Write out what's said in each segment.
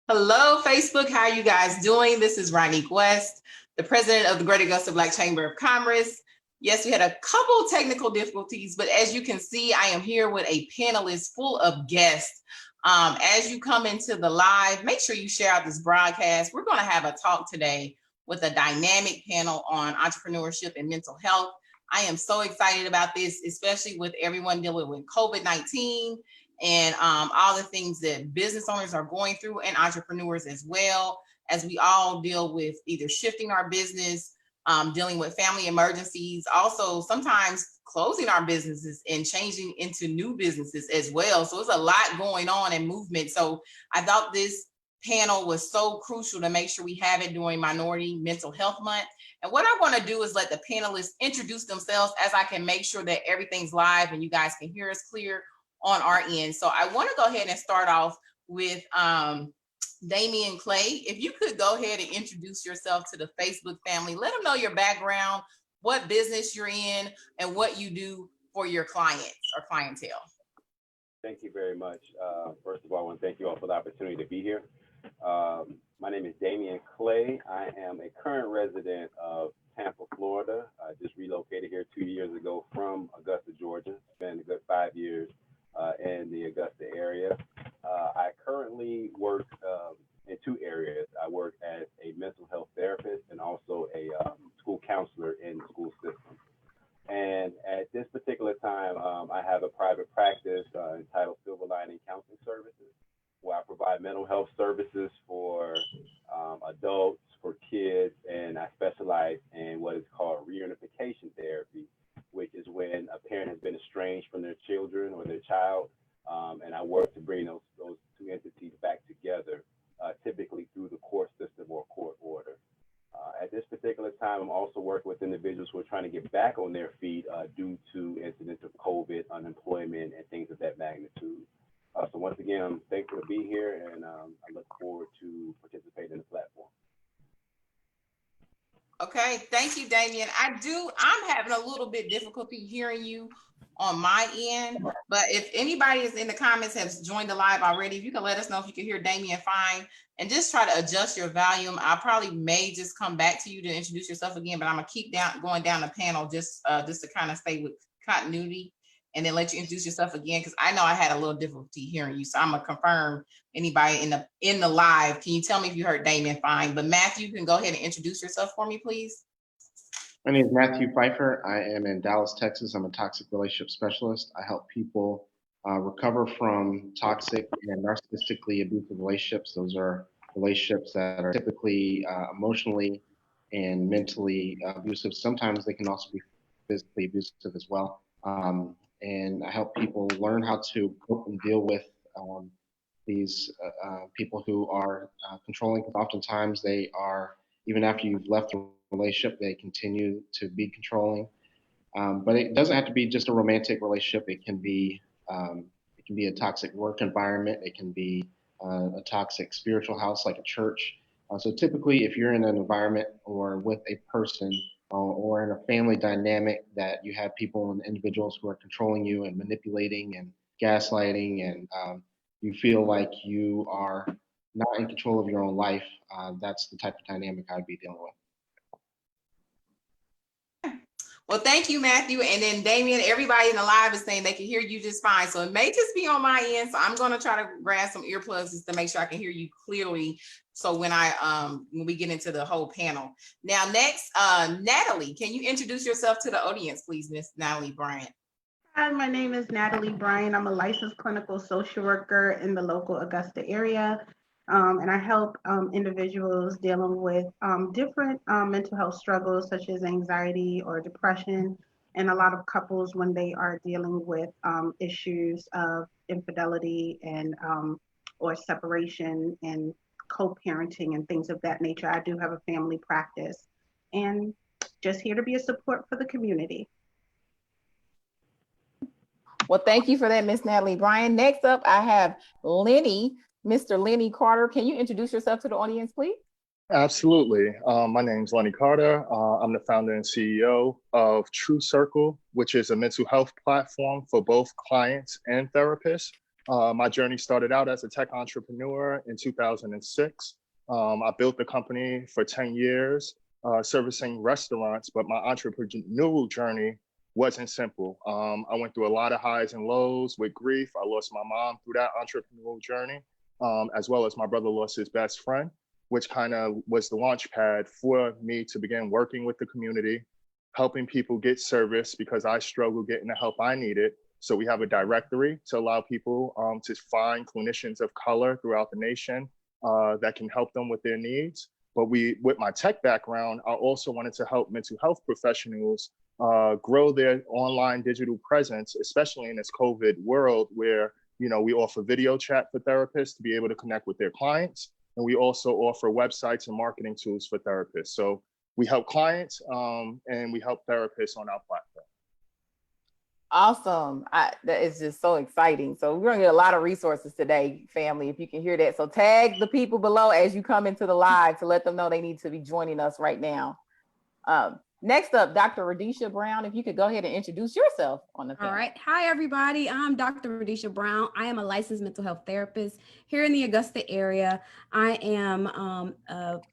Hello, Facebook. How are you guys doing? This is Ronique West, the president of the Greater Augusta Black Chamber of Commerce. Yes, we had a couple technical difficulties, but as you can see, I am here with a panelist full of guests. As you come into the live, make sure you share out this broadcast. We're going to have a talk today with a dynamic panel on entrepreneurship and mental health. I am so excited about this, especially with everyone dealing with COVID-19 and all the things that business owners are going through and entrepreneurs as well, as we all deal with either shifting our business, dealing with family emergencies, also sometimes closing our businesses and changing into new businesses as well. So it's a lot going on in movement. So I thought this panel was so crucial to make sure we have it during Minority Mental Health Month. And what I want to do is let the panelists introduce themselves as I can make sure that everything's live and you guys can hear us clear on our end. So I want to go ahead and start off with Damion Clay. If you could go ahead and introduce yourself to the Facebook family, let them know your background, what business you're in, and what you do for your clients or clientele. Thank you very much. First of all, I want to thank you all for the opportunity to be here. My name is Dameon Clay. I am a current resident of Tampa, Florida. I just relocated here 2 years ago from Augusta, Georgia. Spent a good 5 years in the Augusta area. I currently work in two areas. I work as a mental health therapist and also a school counselor in the school system. And at this particular time, I have a private practice entitled Silver Lining Counseling Services, where I provide mental health services for adults, for kids, and I specialize in what is called Reunification Therapy, which is when a parent has been estranged from their children or their child, and I work to bring those two entities back together, typically through the court system or court order. At this particular time, I'm also working with individuals who are trying to get back on their feet due to incidents of COVID, unemployment, and things of that magnitude. So once again, I'm thankful to be here, and I look forward to participating in the platform. Okay, thank you, Damion. I'm having a little bit difficulty hearing you on my end, but if anybody is in the comments has joined the live already, if you can let us know if you can hear Damion fine, and just try to adjust your volume. I probably may just come back to you to introduce yourself again, but I'm gonna keep going down the panel just to kind of stay with continuity, and then let you introduce yourself again, because I know I had a little difficulty hearing you. So I'm gonna confirm anybody in the live. Can you tell me if you heard Damion fine? But Matthew, you can go ahead and introduce yourself for me, please. My name is Matthew Phifer. I am in Dallas, Texas. I'm a toxic relationship specialist. I help people recover from toxic and narcissistically abusive relationships. Those are relationships that are typically emotionally and mentally abusive. Sometimes they can also be physically abusive as well. And I help people learn how to cope and deal with these people who are controlling, because oftentimes they are, even after you've left the relationship, they continue to be controlling. But it doesn't have to be just a romantic relationship. It can be a toxic work environment. It can be a toxic spiritual house like a church. So typically, if you're in an environment or with a person or in a family dynamic that you have people and individuals who are controlling you and manipulating and gaslighting, and you feel like you are not in control of your own life, that's the type of dynamic I'd be dealing with. Well, thank you, Matthew. And then Damion, everybody in the live is saying they can hear you just fine. So it may just be on my end. So I'm going to try to grab some earplugs just to make sure I can hear you clearly. So when we get into the whole panel. Now, next, Natalie, can you introduce yourself to the audience, please, Miss Natalie Bryant? Hi, my name is Natalie Bryan. I'm a licensed clinical social worker in the local Augusta area. And I help individuals dealing with different mental health struggles, such as anxiety or depression, and a lot of couples when they are dealing with issues of infidelity and or separation and co-parenting and things of that nature. I do have a family practice, and just here to be a support for the community. Well, thank you for that, Miss Natalie Bryan. Next up, I have Mr. Lenny Carter. Can you introduce yourself to the audience, please? Absolutely. My name is Lenny Carter. I'm the founder and CEO of True Circle, which is a mental health platform for both clients and therapists. My journey started out as a tech entrepreneur in 2006. I built the company for 10 years, servicing restaurants, but my entrepreneurial journey wasn't simple. I went through a lot of highs and lows with grief. I lost my mom through that entrepreneurial journey, as well as my brother lost his best friend, which kind of was the launch pad for me to begin working with the community, helping people get service because I struggled getting the help I needed. So we have a directory to allow people to find clinicians of color throughout the nation that can help them with their needs. But with my tech background, I also wanted to help mental health professionals grow their online digital presence, especially in this COVID world where, we offer video chat for therapists to be able to connect with their clients. And we also offer websites and marketing tools for therapists. So we help clients and we help therapists on our platform. Awesome. That is just so exciting. So we're gonna get a lot of resources today, family, if you can hear that. So tag the people below as you come into the live to let them know they need to be joining us right now. Next up, Dr. Radicia Brown, if you could go ahead and introduce yourself on the panel. All right. Hi, everybody. I'm Dr. Radicia Brown. I am a licensed mental health therapist here in the Augusta area. I am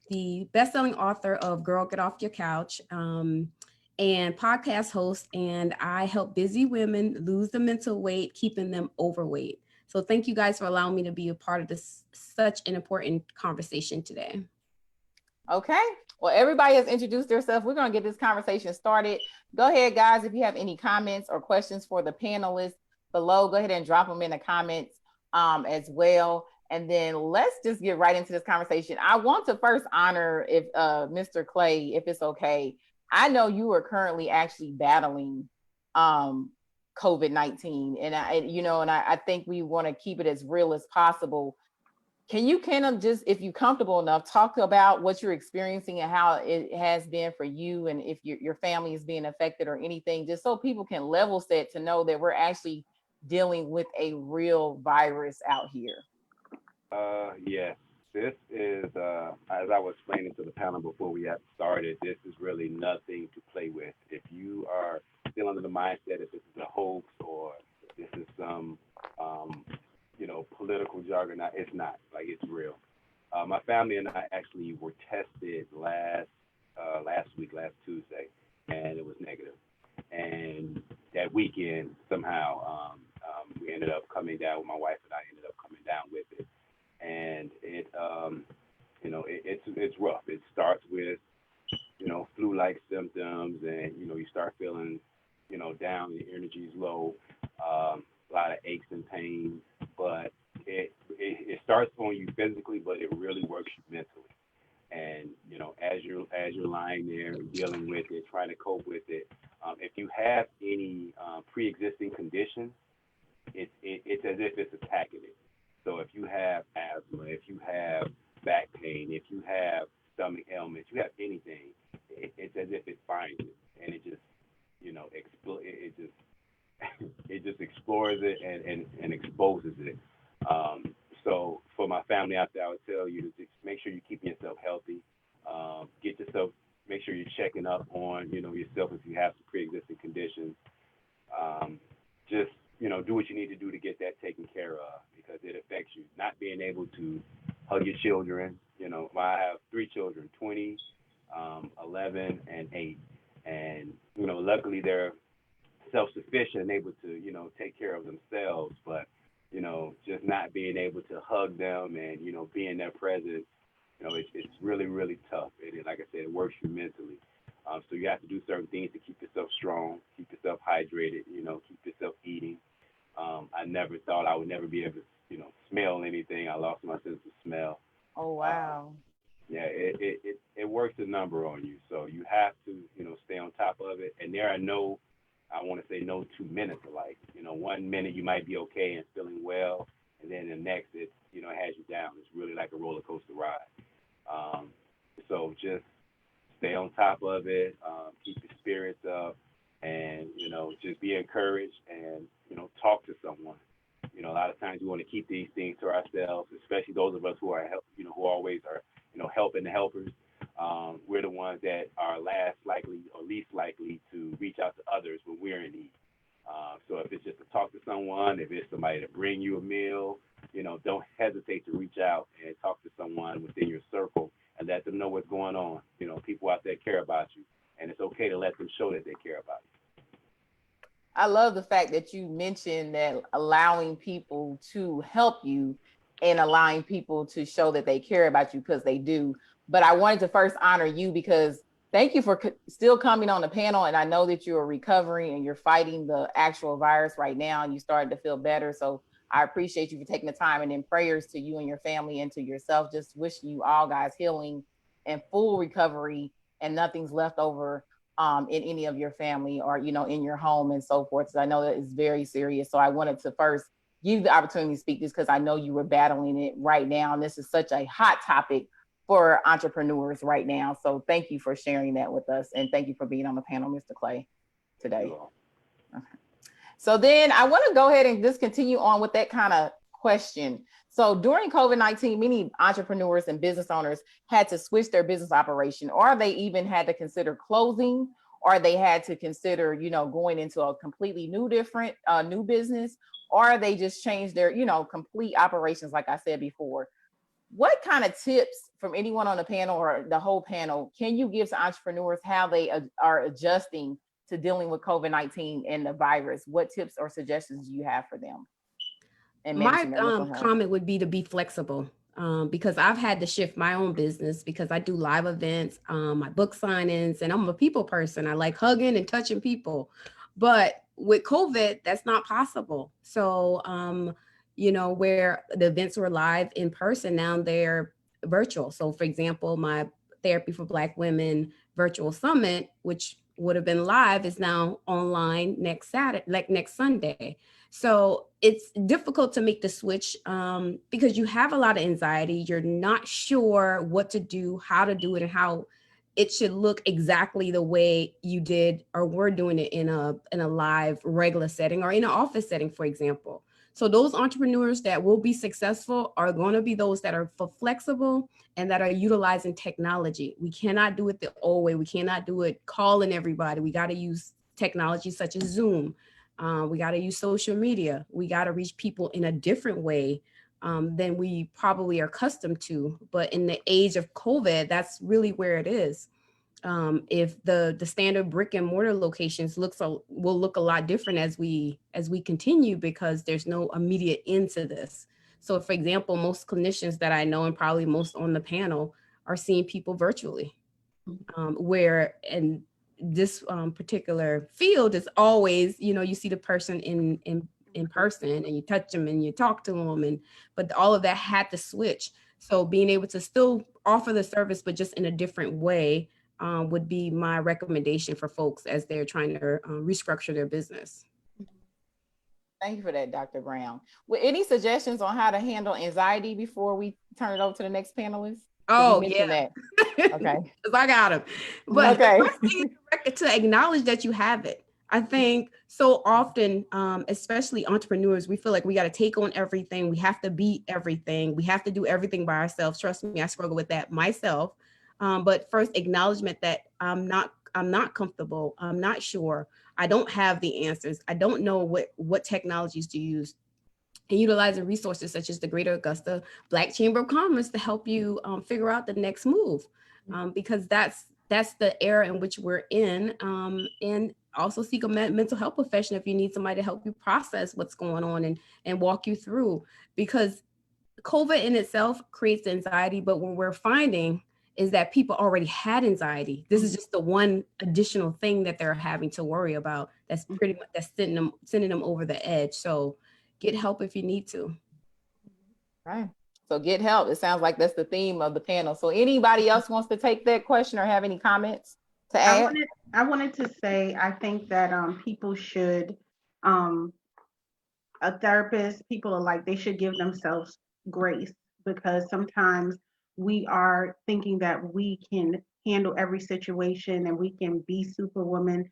the best-selling author of Girl, Get Off Your Couch and podcast host, and I help busy women lose the mental weight, keeping them overweight. So thank you guys for allowing me to be a part of this, such an important conversation today. Okay. Well, everybody has introduced themselves. We're going to get this conversation started. Go ahead, guys. If you have any comments or questions for the panelists below, go ahead and drop them in the comments as well. And then let's just get right into this conversation. I want to first honor if Mr. Clay, if it's okay. I know you are currently actually battling COVID-19, and I think we want to keep it as real as possible. Can you kind of just, if you're comfortable enough, talk about what you're experiencing and how it has been for you, and if your family is being affected or anything, just so people can level set to know that we're actually dealing with a real virus out here? Yes, this is, as I was explaining to the panel before we had started, this is really nothing to play with. If you are still under the mindset that this is a hoax or this is some political jargon, it's not. Like, it's real. My family and I actually were tested last Tuesday, and it was negative. And that weekend, somehow, we ended up coming down. My wife and I ended up coming down with it, and it's rough. It starts with flu-like symptoms, and you start feeling down. Your energy's low. A lot of aches and pains, but it starts on you physically, but it really works you mentally. And as you're lying there dealing with it, trying to cope with it, if you have any pre-existing conditions, it's as if it's attacking it. So if you have asthma, if you have back pain, if you have stomach ailments, you have anything, it's as if it finds it, and it just it just explores it and exposes it. So for my family out there, I would tell you to just make sure you're keeping yourself healthy. Make sure you're checking up on, yourself if you have some pre-existing conditions. Just, do what you need to do to get that taken care of, because it affects you. Not being able to hug your children. I have 3 children, 20, 11, and 8. And, luckily they're self-sufficient and able to, take care of themselves. But, just not being able to hug them and, be in their presence, it's really, really tough. And like I said, it works you mentally. So you have to do certain things to keep yourself strong, keep yourself hydrated, keep yourself eating. I never thought I would never be able to, smell anything. I lost my sense of smell. Oh, wow. Yeah, it works a number on you. So you have to, stay on top of it. And there are no 2 minutes alike. 1 minute you might be okay and feeling well, and then the next it has you down. It's really like a roller coaster ride. So just stay on top of it, keep your spirits up, and just be encouraged, and talk to someone. A lot of times we want to keep these things to ourselves, especially those of us who are who always are helping the helpers. We're the ones that are least likely to reach out to others when we're in need. So if it's just to talk to someone, if it's somebody to bring you a meal, someone within your circle and let them know what's going on. You know, people out there care about you, and it's okay to let them show that they care about you. I love the fact that you mentioned that allowing people to help you and allowing people to show that they care about you, because they do. But I wanted to first honor you, because thank you for still coming on the panel. And I know that you're recovering and you're fighting the actual virus right now, and you started to feel better. So I appreciate you for taking the time, and then prayers to you and your family and to yourself. Just wishing you all guys healing and full recovery, and nothing's left over in any of your family or, you know, in your home and so forth. So I know that it's very serious. So I wanted to first give you the opportunity to speak this, because I know you were battling it right now. And this is such a hot topic for entrepreneurs right now. So thank you for sharing that with us. And thank you for being on the panel, Mr. Clay, today. Okay. So then I want to go ahead and just continue on with that kind of question. So during COVID-19, many entrepreneurs and business owners had to switch their business operation, or they even had to consider closing, or they had to consider, you know, going into a completely new business, or they just changed their, you know, complete operations, like I said before. What kind of tips from anyone on the panel or the whole panel can you give to entrepreneurs how they are adjusting to dealing with COVID-19 and the virus? What tips or suggestions do you have for them? And my comment would be to be flexible, because I've had to shift my own business because I do live events, my book signings, and I'm a people person. I like hugging and touching people. But with COVID, that's not possible. So, you know, where the events were live in person, now they're virtual. So for example, my Therapy for Black Women virtual summit, which would have been live, is now online next Saturday, like next Sunday. So it's difficult to make the switch because you have a lot of anxiety. You're not sure what to do, how to do it, and how it should look exactly the way you did or were doing it in a live regular setting or in an office setting, for example. So those entrepreneurs that will be successful are going to be those that are flexible and that are utilizing technology. We cannot do it the old way. We cannot do it calling everybody. We got to use technology such as Zoom. We got to use social media. We got to reach people in a different way than we probably are accustomed to. But in the age of COVID, that's really where it is. If the standard brick and mortar locations will look a lot different as we continue, because there's no immediate end to this. So for example, most clinicians that I know, and probably most on the panel, are seeing people virtually, where in this particular field is always, you know, you see the person in person and you touch them and you talk to them, but all of that had to switch. So being able to still offer the service, but just in a different way, would be my recommendation for folks as they're trying to restructure their business. Thank you for that, Dr. Brown. With any suggestions on how to handle anxiety before we turn it over to the next panelist? Oh, yeah. That. Okay. Because I got them. But okay. The first thing is to acknowledge that you have it. I think so often, especially entrepreneurs, we feel like we got to take on everything. We have to beat everything. We have to do everything by ourselves. Trust me, I struggle with that myself. But first, acknowledgement that I'm not comfortable. I'm not sure. I don't have the answers. I don't know what technologies to use. And utilizing resources such as the Greater Augusta Black Chamber of Commerce to help you figure out the next move, because that's the era in which we're in. And also seek a mental health professional if you need somebody to help you process what's going on and walk you through, because COVID in itself creates anxiety, but what we're finding is that people already had anxiety. This is just the one additional thing that they're having to worry about. That's pretty much sending them over the edge. So get help if you need to. Right. So get help. It sounds like that's the theme of the panel. So anybody else wants to take that question or have any comments to add? I wanted to say, I think that people should, a therapist, people alike, they should give themselves grace, because sometimes we are thinking that we can handle every situation and we can be Superwoman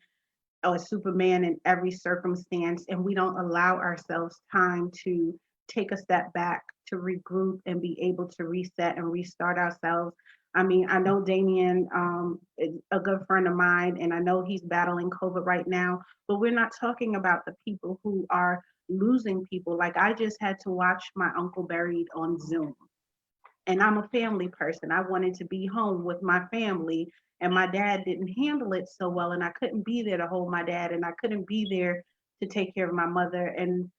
or Superman in every circumstance, and we don't allow ourselves time to take a step back, to regroup and be able to reset and restart ourselves. I mean, I know Damion is a good friend of mine, and I know he's battling COVID right now, but we're not talking about the people who are losing people. Like, I just had to watch my uncle buried on Zoom. And I'm a family person. I wanted to be home with my family, and my dad didn't handle it so well, and I couldn't be there to hold my dad, and I couldn't be there to take care of my mother, and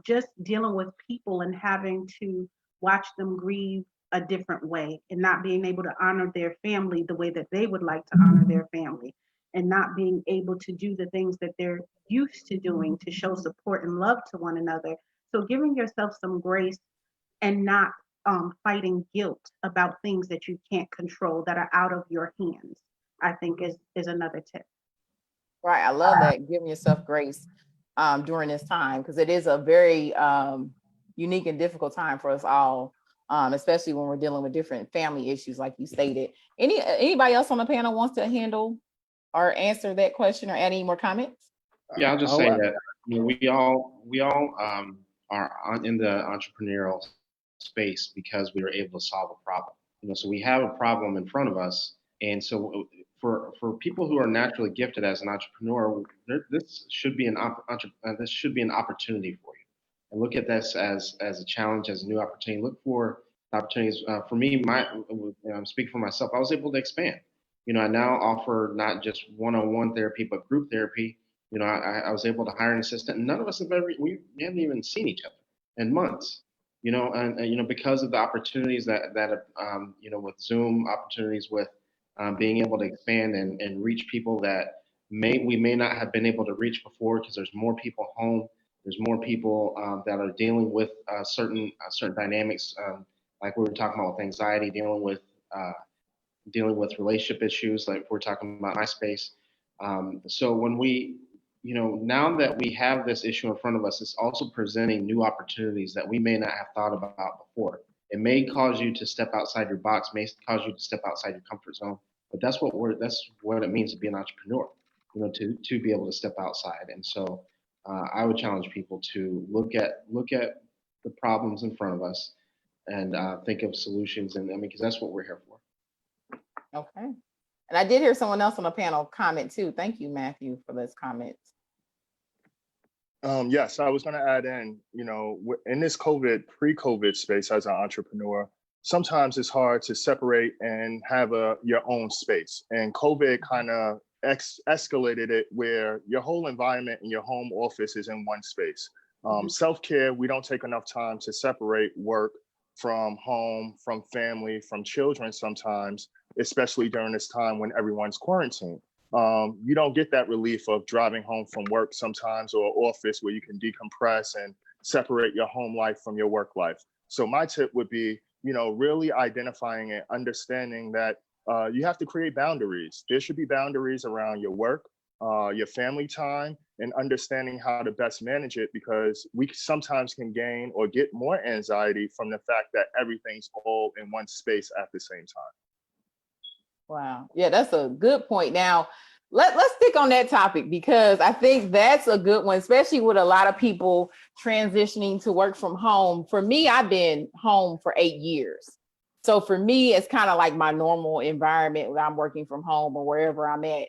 just dealing with people and having to watch them grieve a different way, and not being able to honor their family the way that they would like to honor their family, and not being able to do the things that they're used to doing to show support and love to one another. So giving yourself some grace and not fighting guilt about things that you can't control that are out of your hands, I think is another tip. Right. I love that. Giving yourself grace during this time, because it is a very unique and difficult time for us all, especially when we're dealing with different family issues, like you stated. Anybody else on the panel wants to handle or answer that question or add any more comments? Yeah, I'll just say that we all in the entrepreneurial space because we were able to solve a problem. So we have a problem in front of us, and so for people who are naturally gifted as an entrepreneur, this should be an opportunity for you. And look at this as a challenge, as a new opportunity. Look for opportunities. For me, I'm speaking for myself. I was able to expand. I now offer not just one-on-one therapy, but group therapy. I was able to hire an assistant, and none of us we haven't even seen each other in months. And because of the opportunities that with Zoom, opportunities with being able to expand and reach people that we may not have been able to reach before, because there's more people home. There's more people that are dealing with certain dynamics, like we were talking about with anxiety, dealing with relationship issues, like we're talking about MySpace. So when now that we have this issue in front of us, it's also presenting new opportunities that we may not have thought about before. It may cause you to step outside your box, may cause you to step outside your comfort zone, but that's what it means to be an entrepreneur, to be able to step outside. And so I would challenge people to look at the problems in front of us and think of solutions, and because that's what we're here for. Okay. And I did hear someone else on the panel comment too. Thank you, Matthew, for those comments. Yes, I was going to add in, in this pre-COVID space as an entrepreneur, sometimes it's hard to separate and have your own space. And COVID kind of escalated it where your whole environment and your home office is in one space. Self-care, we don't take enough time to separate work from home, from family, from children sometimes, especially during this time when everyone's quarantined. You don't get that relief of driving home from work sometimes, or office where you can decompress and separate your home life from your work life. So my tip would be, really identifying and understanding that you have to create boundaries. There should be boundaries around your work, your family time, and understanding how to best manage it, because we sometimes can gain or get more anxiety from the fact that everything's all in one space at the same time. Wow. Yeah, that's a good point. Now, let's stick on that topic, because I think that's a good one, especially with a lot of people transitioning to work from home. For me, I've been home for 8 years. So for me, it's kind of like my normal environment when I'm working from home or wherever I'm at.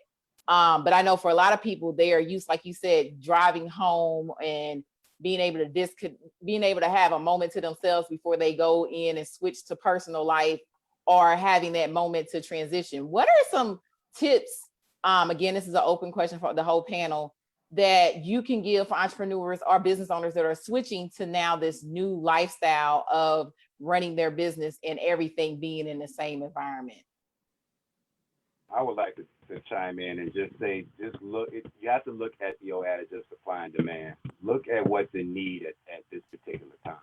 But I know for a lot of people, they are used, like you said, driving home and being able to have a moment to themselves before they go in and switch to personal life, or having that moment to transition. What are some tips? Again, this is an open question for the whole panel, that you can give for entrepreneurs or business owners that are switching to now this new lifestyle of running their business and everything being in the same environment. I would like to chime in and just say, you have to look at the old adage of supply and demand. Look at what's the need at this particular time.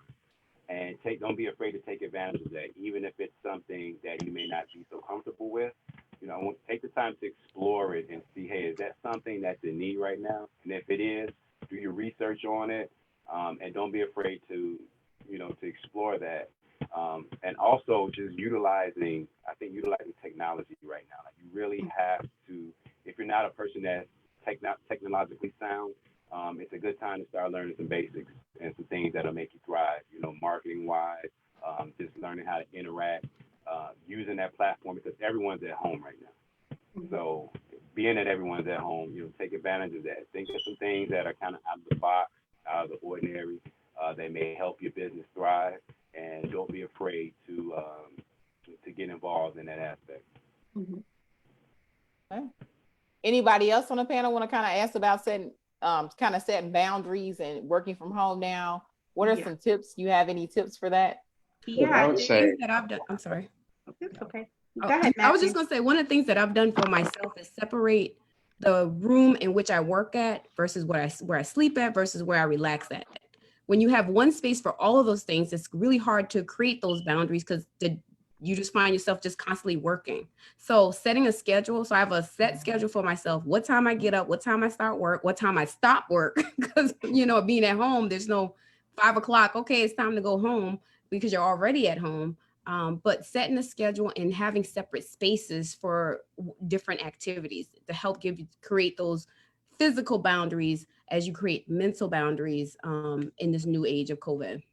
And don't be afraid to take advantage of that, even if it's something that you may not be so comfortable with. Take the time to explore it and see, hey, is that something that's in need right now? And if it is, do your research on it, and don't be afraid to explore that. And also just utilizing technology right now. Like, you really have to, if you're not a person that's technologically sound, it's a good time to start learning some basics and some things that'll make you thrive, marketing wise, just learning how to interact, using that platform, because everyone's at home right now. So being that everyone's at home, take advantage of that. Think of some things that are kind of out of the box, out of the ordinary, that may help your business thrive. and don't be afraid to get involved in that aspect. Okay. Anybody else on the panel want to kind of ask about setting boundaries and working from home now? What are some tips? You have any tips for that? I would say Things that I've done. I'm sorry. It's okay. Oh, Go ahead, I was just Matthew. gonna say one of the things that I've done for myself is separate the room in which I work at versus where I sleep at versus where I relax at. When you have one space for all of those things, it's really hard to create those boundaries because you just find yourself just constantly working. So setting a schedule. So I have a set schedule for myself, what time I get up, what time I start work, what time I stop work. Because, being at home, there's no 5 o'clock. Okay, it's time to go home because you're already at home. But setting a schedule and having separate spaces for different activities to help create those physical boundaries as you create mental boundaries in this new age of COVID.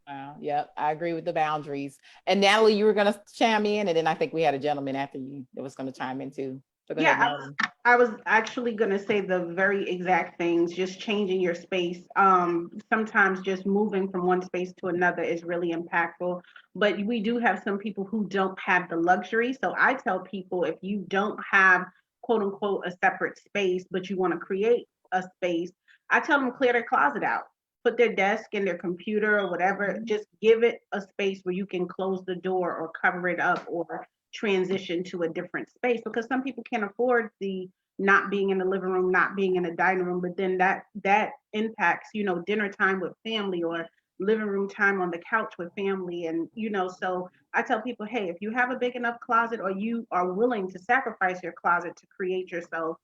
Wow. Yep. I agree with the boundaries. And Natalie, you were going to chime in, and then I think we had a gentleman after you that was going to chime in too. So go ahead, Natalie. I was actually going to say the very exact things, just changing your space. Sometimes just moving from one space to another is really impactful, but we do have some people who don't have the luxury. So I tell people, if you don't have, quote unquote, a separate space, but you want to create a space, I tell them clear their closet out, put their desk and their computer or whatever, just give it a space where you can close the door or cover it up or transition to a different space, because some people can't afford the not being in the living room, not being in the dining room, but then that impacts, dinner time with family or living room time on the couch with family. And, so I tell people, hey, if you have a big enough closet or you are willing to sacrifice your closet to create yourself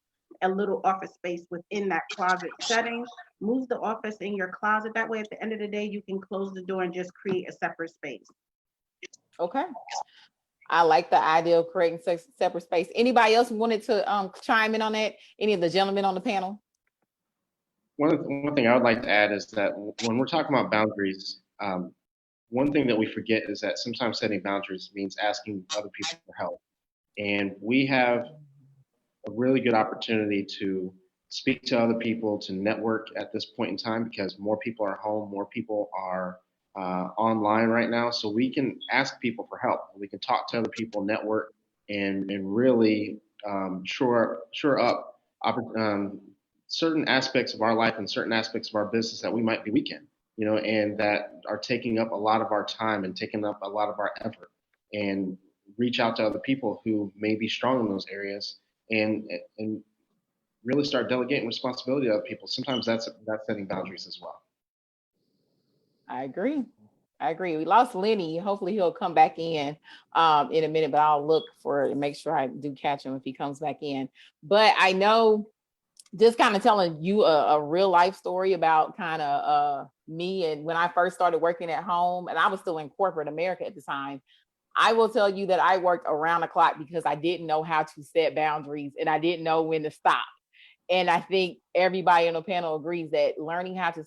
a little office space within that closet setting, move the office in your closet. That way, at the end of the day, you can close the door and just create a separate space. Okay. I like the idea of creating separate space. Anybody else wanted to chime in on that? Any of the gentlemen on the panel? one thing I would like to add is that when we're talking about boundaries, one thing that we forget is that sometimes setting boundaries means asking other people for help. And we have a really good opportunity to speak to other people, to network at this point in time, because more people are home, more people are online right now. So we can ask people for help. We can talk to other people, network, and really shore up certain aspects of our life and certain aspects of our business that we might be weak in, and that are taking up a lot of our time and taking up a lot of our effort. And reach out to other people who may be strong in those areas, and really start delegating responsibility to other people. Sometimes that's setting boundaries as well. I agree. We lost Lenny. Hopefully he'll come back in a minute, but I'll look make sure I do catch him if he comes back in. But I know, just kind of telling you a real life story about kind of me and when I first started working at home, and I was still in corporate America at the time. I will tell you that I worked around the clock because I didn't know how to set boundaries and I didn't know when to stop. And I think everybody on the panel agrees that learning how to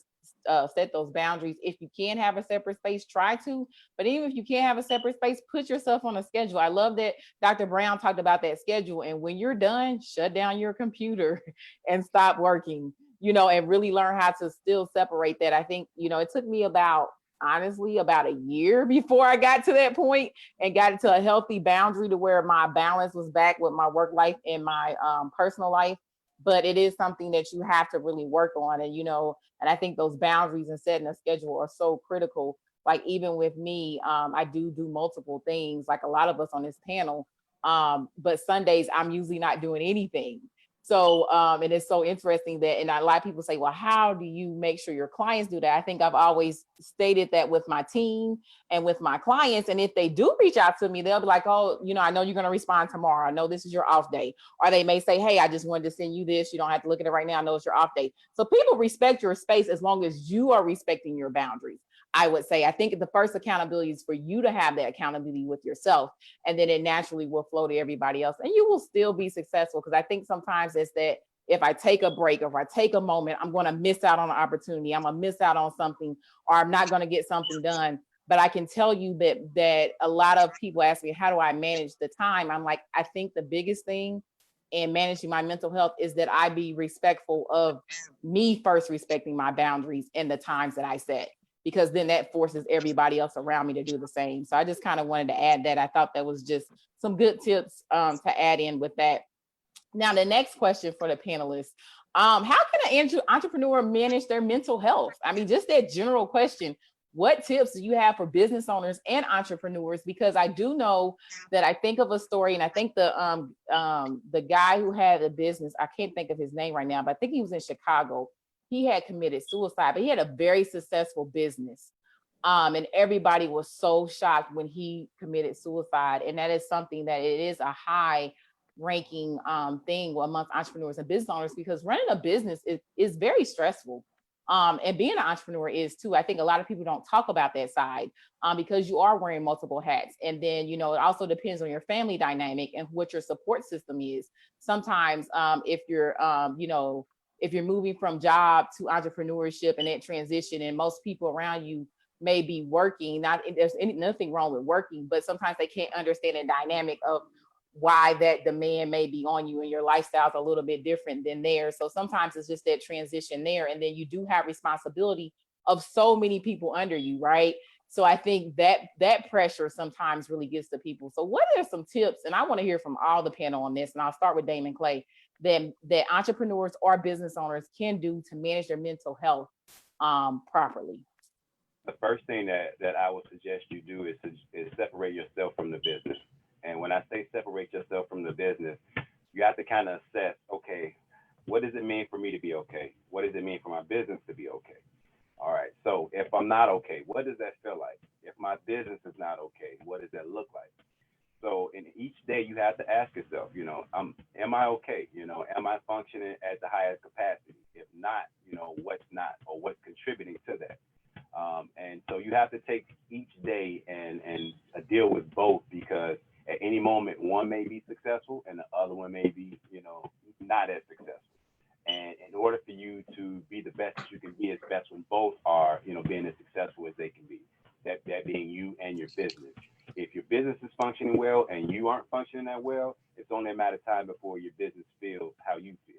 set those boundaries, if you can have a separate space, try to. But even if you can't have a separate space, put yourself on a schedule. I love that Dr. Brown talked about that schedule. And when you're done, shut down your computer and stop working, and really learn how to still separate that. I think, it took me honestly about a year before I got to that point and got into a healthy boundary to where my balance was back with my work life and my personal life. But it is something that you have to really work on. And, and I think those boundaries and setting a schedule are so critical. Like even with me, I do multiple things, like a lot of us on this panel. But Sundays, I'm usually not doing anything. So, and it's so interesting that, and a lot of people say, well, how do you make sure your clients do that? I think I've always stated that with my team and with my clients. And if they do reach out to me, they'll be like, oh, I know you're going to respond tomorrow. I know this is your off day. Or they may say, hey, I just wanted to send you this. You don't have to look at it right now. I know it's your off day. So people respect your space as long as you are respecting your boundaries. I would say, I think the first accountability is for you to have that accountability with yourself, and then it naturally will flow to everybody else, and you will still be successful. Because I think sometimes it's that if I take a break, or if I take a moment, I'm going to miss out on an opportunity. I'm going to miss out on something, or I'm not going to get something done. But I can tell you that a lot of people ask me, how do I manage the time? I'm like, I think the biggest thing in managing my mental health is that I be respectful of me first, respecting my boundaries and the times that I set. because then that forces everybody else around me to do the same. So I just kind of wanted to add that. I thought that was just some good tips to add in with that. Now, the next question for the panelists, how can an entrepreneur manage their mental health? I mean, just that general question. What tips do you have for business owners and entrepreneurs? Because I do know that I think of a story, and I think the guy who had a business, I can't think of his name right now, but I think he was in Chicago. He had committed suicide, but he had a very successful business. And everybody was so shocked when he committed suicide. And that is something that it is a high ranking thing amongst entrepreneurs and business owners, because running a business is very stressful. And being an entrepreneur is too. I think a lot of people don't talk about that side because you are wearing multiple hats. And then, you know, it also depends on your family dynamic and what your support system is. Sometimes if you're, you know, if you're moving from job to entrepreneurship and that transition, and most people around you may be working, there's nothing wrong with working, but sometimes they can't understand the dynamic of why that demand may be on you, and your lifestyle's a little bit different than theirs. So sometimes it's just that transition there. And then you do have responsibility of so many people under you, right? So I think that pressure sometimes really gets to people. So what are some tips? And I want to hear from all the panel on this, and I'll start with Damian Clay, that entrepreneurs or business owners can do to manage their mental health properly. The first thing that I would suggest you do is separate yourself from the business. And when I say separate yourself from the business, you have to kind of assess, okay, what does it mean for me to be okay? What does it mean for my business to be okay? All right, so if I'm not okay, what does that feel like? If my business is not okay, what does that look like? So in each day, you have to ask yourself, you know, am I okay? You know, am I functioning at the highest capacity? If not, you know, what's not, or what's contributing to that? And so you have to take each day and deal with both, because at any moment, one may be successful and the other one may be, you know, not as successful. And in order for you to be the best that you can be, it's best when both are, you know, being as successful as they can be. That being you and your business. If your business is functioning well and you aren't functioning that well, it's only a matter of time before your business feels how you feel.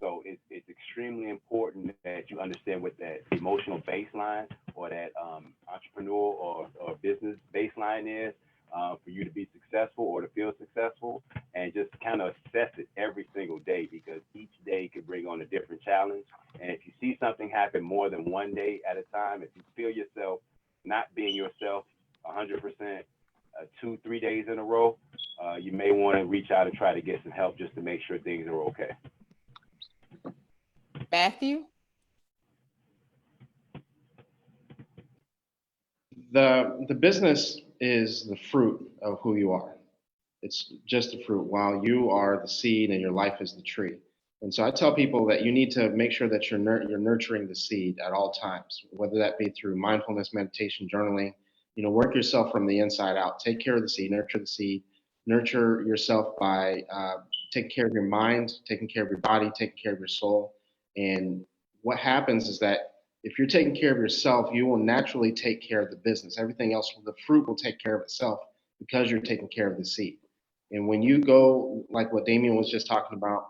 So it's extremely important that you understand what that emotional baseline or that entrepreneurial or business baseline is for you to be successful or to feel successful, and just kind of assess it every single day, because each day could bring on a different challenge. And if you see something happen more than one day at a time, if you feel yourself not being yourself 100%, 2-3 days in a row, you may want to reach out and try to get some help just to make sure things are okay. Matthew? The business is the fruit of who you are. It's just the fruit, while you are the seed and your life is the tree. And so I tell people that you need to make sure that you're nurturing the seed at all times, whether that be through mindfulness, meditation, journaling. You know, work yourself from the inside out. Take care of the seed, nurture yourself by taking care of your mind, taking care of your body, taking care of your soul. And what happens is that if you're taking care of yourself, you will naturally take care of the business. Everything else, the fruit will take care of itself because you're taking care of the seed. And when you go, like what Damian was just talking about,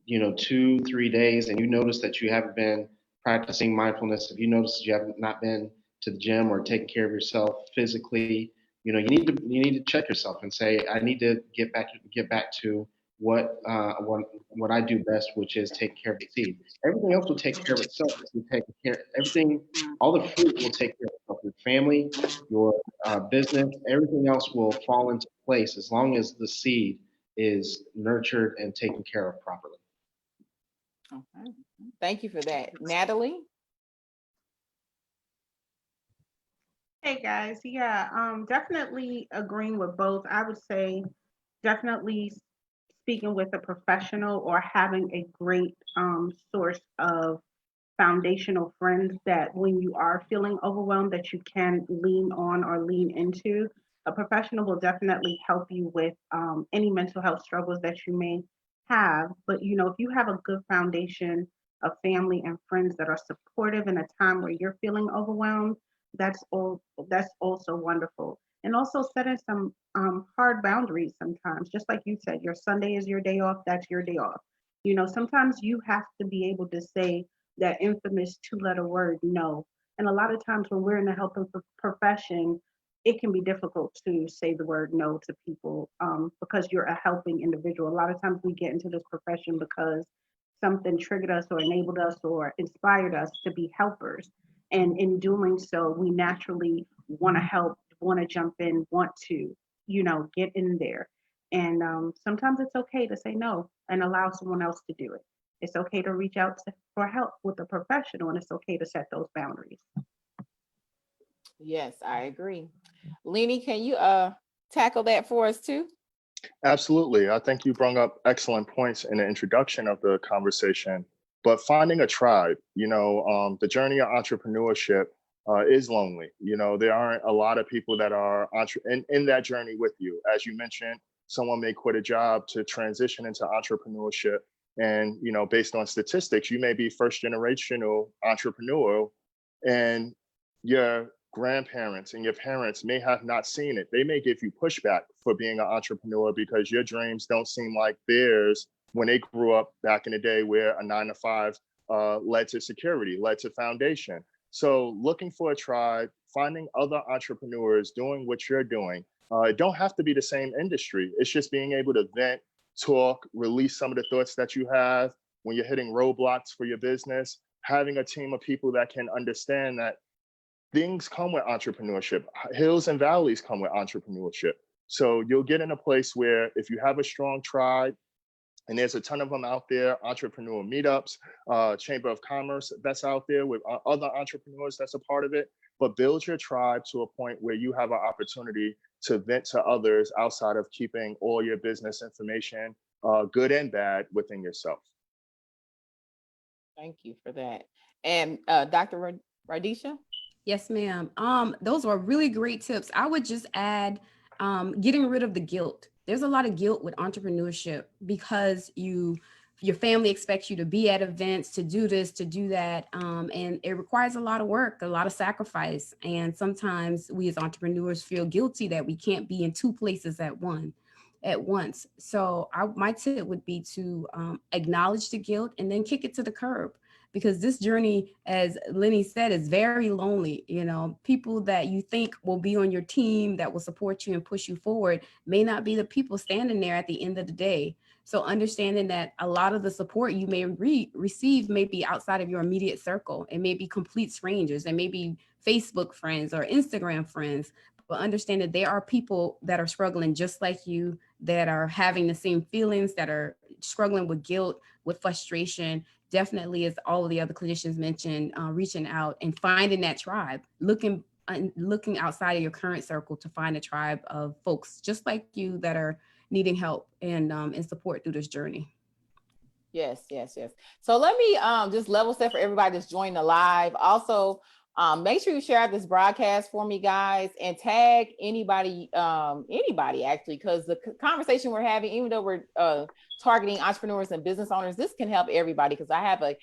you know, 2-3 days, and you notice that you haven't been practicing mindfulness, if you notice that you have not been to the gym or taking care of yourself physically, you know, you need to check yourself and say, I need to get back to what I do best, which is take care of the seed. Everything else will take care of itself. You take care, everything, all the fruit will take care of itself. Your family, your business, everything else will fall into place as long as the seed is nurtured and taken care of properly. Okay. Thank you for that. Natalie? Hey guys, yeah, definitely agreeing with both. I would say definitely speaking with a professional or having a great source of foundational friends that when you are feeling overwhelmed that you can lean on or lean into. A professional will definitely help you with any mental health struggles that you may have. But you know, if you have a good foundation of family and friends that are supportive in a time where you're feeling overwhelmed, that's also wonderful. And also setting some hard boundaries sometimes, just like you said, your Sunday is your day off, that's your day off. You know, sometimes you have to be able to say that infamous 2-letter word, no. And a lot of times when we're in the helping profession, it can be difficult to say the word no to people because you're a helping individual. A lot of times we get into this profession because something triggered us or enabled us or inspired us to be helpers. And in doing so, we naturally want to help, want to jump in, want to, get in there. And sometimes it's okay to say no and allow someone else to do it. It's okay to reach out for help with a professional, and it's okay to set those boundaries. Yes, I agree. Lenny, can you tackle that for us too? Absolutely. I think you brought up excellent points in the introduction of the conversation. But finding a tribe, the journey of entrepreneurship is lonely. There aren't a lot of people that are in that journey with you. As you mentioned, someone may quit a job to transition into entrepreneurship. And, based on statistics, you may be first generational entrepreneur, and your grandparents and your parents may have not seen it. They may give you pushback for being an entrepreneur because your dreams don't seem like theirs when they grew up back in the day where a 9 to 5 led to security, led to foundation. So looking for a tribe, finding other entrepreneurs doing what you're doing. It don't have to be the same industry. It's just being able to vent, talk, release some of the thoughts that you have when you're hitting roadblocks for your business, having a team of people that can understand that things come with entrepreneurship. Hills and valleys come with entrepreneurship. So you'll get in a place where if you have a strong tribe, and there's a ton of them out there, entrepreneur meetups, Chamber of Commerce that's out there with other entrepreneurs that's a part of it, but build your tribe to a point where you have an opportunity to vent to others outside of keeping all your business information, good and bad, within yourself. Thank you for that. And Dr. Radicia? Yes, ma'am. Those were really great tips. I would just add getting rid of the guilt. There's a lot of guilt with entrepreneurship because your family expects you to be at events, to do this, to do that. And it requires a lot of work, a lot of sacrifice. And sometimes we as entrepreneurs feel guilty that we can't be in two places at once. So my tip would be to acknowledge the guilt and then kick it to the curb. Because this journey, as Lenny said, is very lonely. People that you think will be on your team, that will support you and push you forward, may not be the people standing there at the end of the day. So understanding that a lot of the support you may receive may be outside of your immediate circle. It may be complete strangers. It may be Facebook friends or Instagram friends. But understand that there are people that are struggling just like you, that are having the same feelings, that are struggling with guilt, with frustration. Definitely, as all of the other clinicians mentioned, reaching out and finding that tribe, looking outside of your current circle to find a tribe of folks just like you that are needing help and support through this journey. Yes. So let me just level set for everybody that's joining the live. Also, make sure you share out this broadcast for me, guys, and tag anybody actually, because the conversation we're having, even though we're targeting entrepreneurs and business owners, this can help everybody, because I have an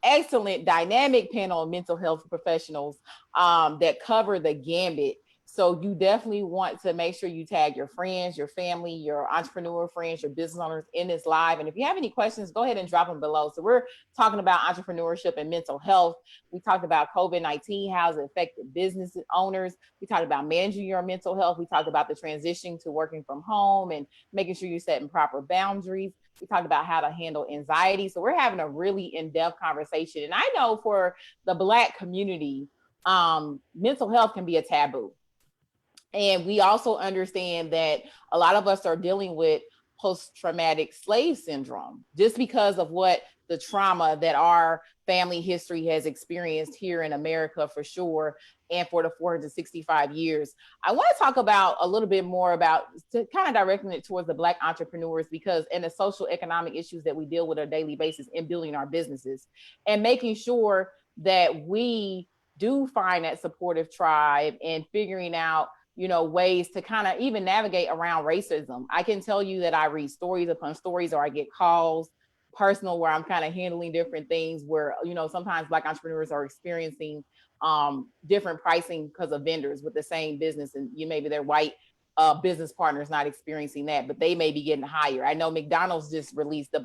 excellent dynamic panel of mental health professionals that cover the gambit. So you definitely want to make sure you tag your friends, your family, your entrepreneur friends, your business owners in this live. And if you have any questions, go ahead and drop them below. So we're talking about entrepreneurship and mental health. We talked about COVID-19, how it affected business owners. We talked about managing your mental health. We talked about the transition to working from home and making sure you're setting proper boundaries. We talked about how to handle anxiety. So we're having a really in-depth conversation. And I know for the Black community, mental health can be a taboo. And we also understand that a lot of us are dealing with post-traumatic slave syndrome just because of what the trauma that our family history has experienced here in America, for sure, and for the 465 years. I want to talk about a little bit more about, to kind of directing it towards the Black entrepreneurs, because and the social economic issues that we deal with on a daily basis in building our businesses and making sure that we do find that supportive tribe and figuring out ways to kind of even navigate around racism. I can tell you that I read stories upon stories, or I get calls personal where I'm kind of handling different things where, sometimes Black entrepreneurs are experiencing different pricing because of vendors with the same business, and maybe their white business partners not experiencing that, but they may be getting higher. I know McDonald's just released there's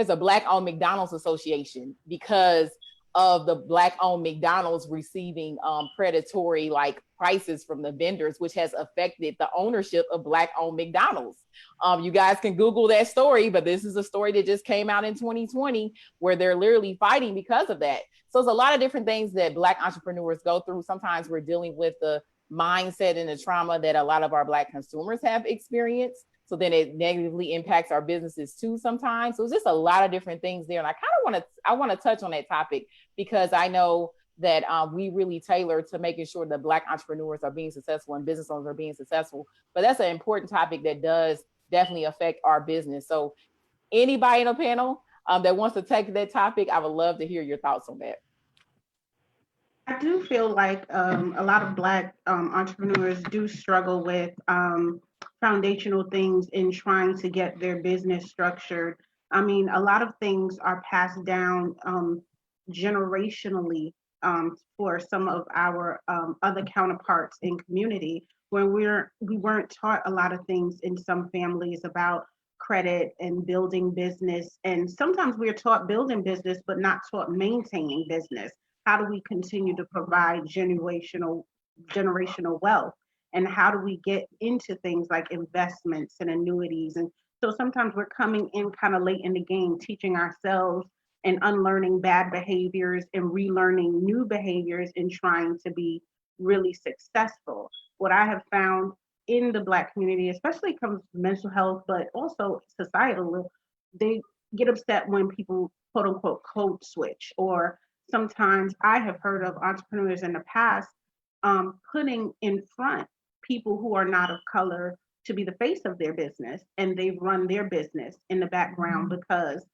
a Black-owned McDonald's Association, because of the Black-owned McDonald's receiving predatory like prices from the vendors, which has affected the ownership of Black-owned McDonald's. You guys can Google that story, but this is a story that just came out in 2020 where they're literally fighting because of that. So it's a lot of different things that Black entrepreneurs go through. Sometimes we're dealing with the mindset and the trauma that a lot of our Black consumers have experienced. So then it negatively impacts our businesses too sometimes. So it's just a lot of different things there. And I want to touch on that topic because I know that we really tailor to making sure that Black entrepreneurs are being successful and business owners are being successful. But that's an important topic that does definitely affect our business. So anybody in the panel that wants to take that topic, I would love to hear your thoughts on that. I do feel like a lot of Black entrepreneurs do struggle with foundational things in trying to get their business structured. I mean, a lot of things are passed down generationally for some of our other counterparts in community, when we weren't taught a lot of things in some families about credit and building business. And sometimes we're taught building business, but not taught maintaining business. How do we continue to provide generational wealth? And how do we get into things like investments and annuities? And so sometimes we're coming in kind of late in the game, teaching ourselves and unlearning bad behaviors and relearning new behaviors and trying to be really successful. What I have found in the Black community, especially comes to mental health, but also societal, they get upset when people quote unquote code switch, or sometimes I have heard of entrepreneurs in the past putting in front people who are not of color to be the face of their business, and they run their business in the background because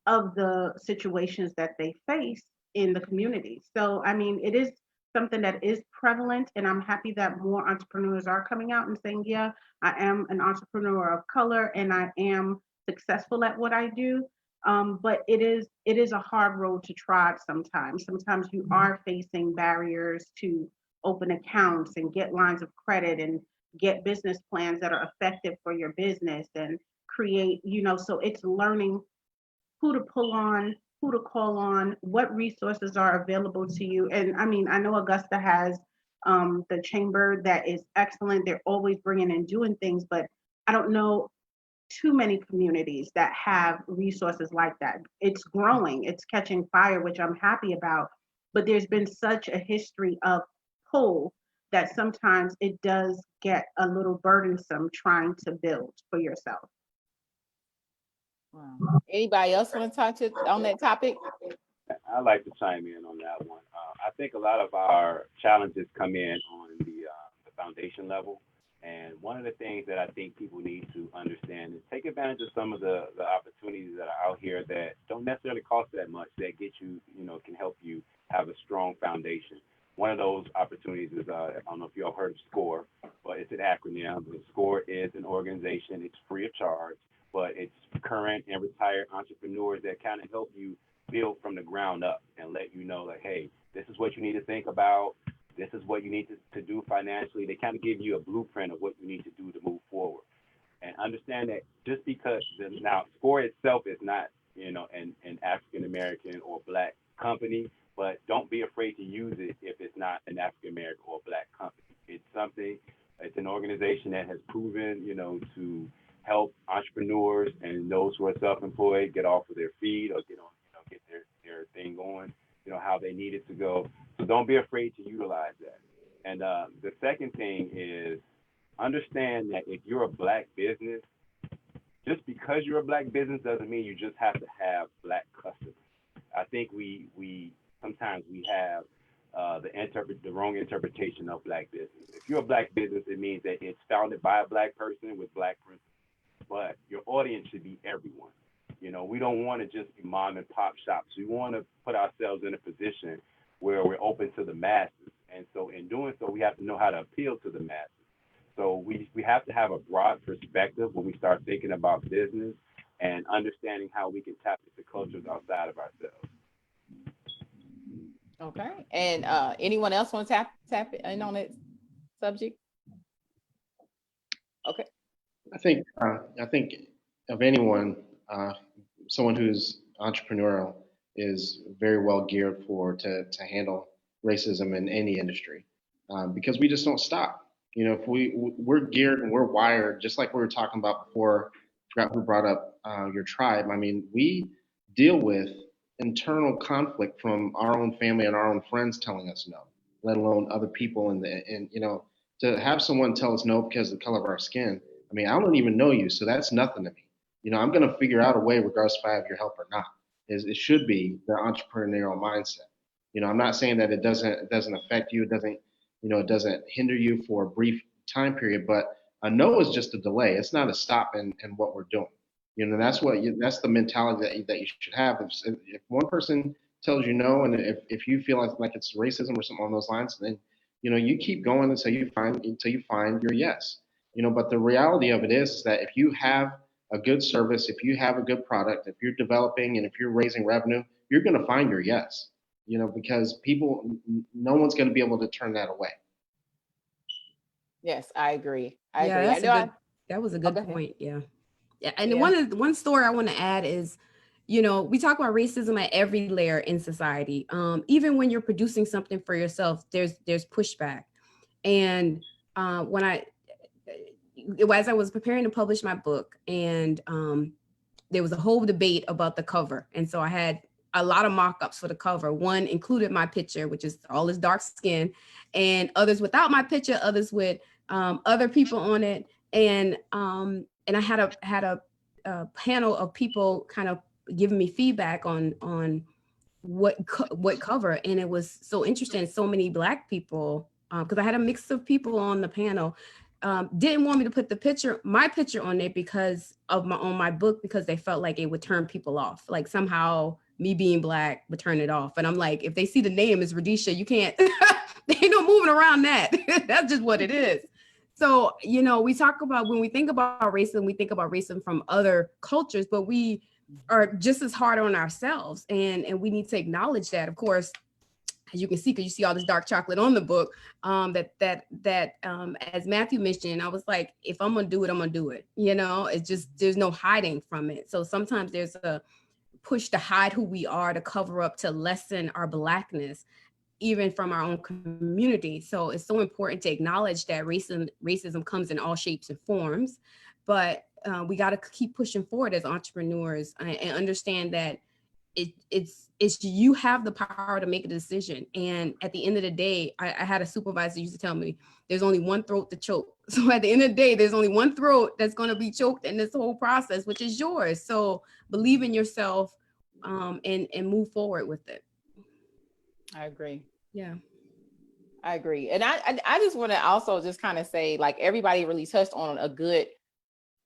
of the situations that they face in the community. So, I mean, it is something that is prevalent, and I'm happy that more entrepreneurs are coming out and saying, yeah, I am an entrepreneur of color and I am successful at what I do. But it is a hard road to trod sometimes. Sometimes you are facing barriers to open accounts and get lines of credit and get business plans that are effective for your business and create, so it's learning who to pull on, who to call on, what resources are available to you. And I mean, I know Augusta has the chamber that is excellent. They're always bringing and doing things, but I don't know too many communities that have resources like that. It's growing, it's catching fire, which I'm happy about, but there's been such a history of pull that sometimes it does get a little burdensome trying to build for yourself. Wow. Anybody else want to touch it on that topic? I'd like to chime in on that one. I think a lot of our challenges come in on the foundation level. And one of the things that I think people need to understand is take advantage of some of the opportunities that are out here that don't necessarily cost that much, that get you, can help you have a strong foundation. One of those opportunities is, I don't know if you all heard of SCORE, but it's an acronym. But SCORE is an organization. It's free of charge, but it's current and retired entrepreneurs that kind of help you build from the ground up and let you know, like, hey, this is what you need to think about. This is what you need to do financially. They kind of give you a blueprint of what you need to do to move forward. And understand that just because now SCORE itself is not, an African-American or Black company, but don't be afraid to use it if it's not an African-American or Black company. It's an organization that has proven, to help entrepreneurs and those who are self-employed get off of their feet or get their thing going, how they need it to go. So don't be afraid to utilize that. And the second thing is understand that if you're a Black business, just because you're a Black business doesn't mean you just have to have Black customers. I think we sometimes we have the wrong interpretation of Black business. If you're a Black business, it means that it's founded by a Black person with Black principles. But your audience should be everyone. We don't want to just be mom and pop shops. We want to put ourselves in a position where we're open to the masses. And so in doing so, we have to know how to appeal to the masses. So we have to have a broad perspective when we start thinking about business and understanding how we can tap into cultures outside of ourselves. Okay. And anyone else want to tap in on that subject? Okay. I think of anyone, someone who's entrepreneurial, is very well geared to handle racism in any industry, because we just don't stop. You know, if we're geared and we're wired, just like we were talking about before. I forgot who brought up your tribe. I mean, we deal with internal conflict from our own family and our own friends telling us no, let alone other people. And you know, to have someone tell us no because of the color of our skin. I mean, I don't even know you, so that's nothing to me. You know, I'm going to figure out a way, regardless if I have your help or not. It should be the entrepreneurial mindset. You know, I'm not saying that it doesn't affect you. It doesn't, you know, it doesn't hinder you for a brief time period. But a no is just a delay. It's not a stop in what we're doing. You know, that's the mentality that you should have. If one person tells you no, and if you feel like it's racism or something on those lines, then you know you keep going until you find your yes. You know, but the reality of it is that if you have a good service, if you have a good product, if you're developing and if you're raising revenue, you're going to find your yes. You know, because no one's going to be able to turn that away. Yes, I agree. I Yeah, agree. I that's a know. good, that was a good Go ahead. point. Yeah. Yeah. And Yeah. one story I want to add is, you know, we talk about racism at every layer in society. Even when you're producing something for yourself, there's pushback. And when as I was preparing to publish my book, and there was a whole debate about the cover. And so I had a lot of mock-ups for the cover. One included my picture, which is all this dark skin, and others without my picture, others with other people on it. And I had a panel of people kind of giving me feedback on what cover. And it was so interesting. So many Black people, because I had a mix of people on the panel, didn't want me to put my picture on it because of my book, because they felt like it would turn people off. Like somehow me being Black would turn it off. And I'm like, if they see the name is Radicia, you can't, they ain't no moving around that. That's just what it is. So, you know, when we think about racism, we think about racism from other cultures, but we are just as hard on ourselves. And we need to acknowledge that, of course, as you can see, because you see all this dark chocolate on the book, as Matthew mentioned, I was like, if I'm gonna do it, I'm gonna do it. You know, it's just, there's no hiding from it. So sometimes there's a push to hide who we are, to cover up, to lessen our Blackness, even from our own community. So it's so important to acknowledge that racism comes in all shapes and forms, but we got to keep pushing forward as entrepreneurs, and understand that it's you have the power to make a decision. And at the end of the day, I had a supervisor used to tell me, there's only one throat to choke. So at the end of the day, there's only one throat that's going to be choked in this whole process, which is yours. So believe in yourself, and move forward with it. I agree. Yeah. I agree. And I just want to also just kind of say, like, everybody really touched on a good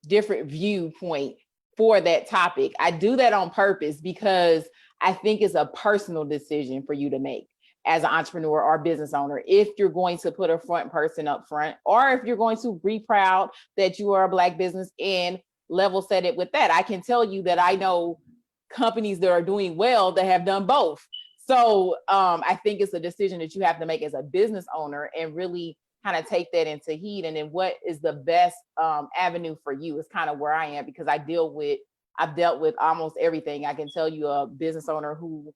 different viewpoint for that topic. I do that on purpose because I think it's a personal decision for you to make as an entrepreneur or business owner. If you're going to put a front person up front, or if you're going to be proud that you are a Black business and level set it with that. I can tell you that I know companies that are doing well that have done both. So I think it's a decision that you have to make as a business owner, and really kind of take that into heed. And then what is the best avenue for you is kind of where I am, because I've dealt with almost everything. I can tell you a business owner who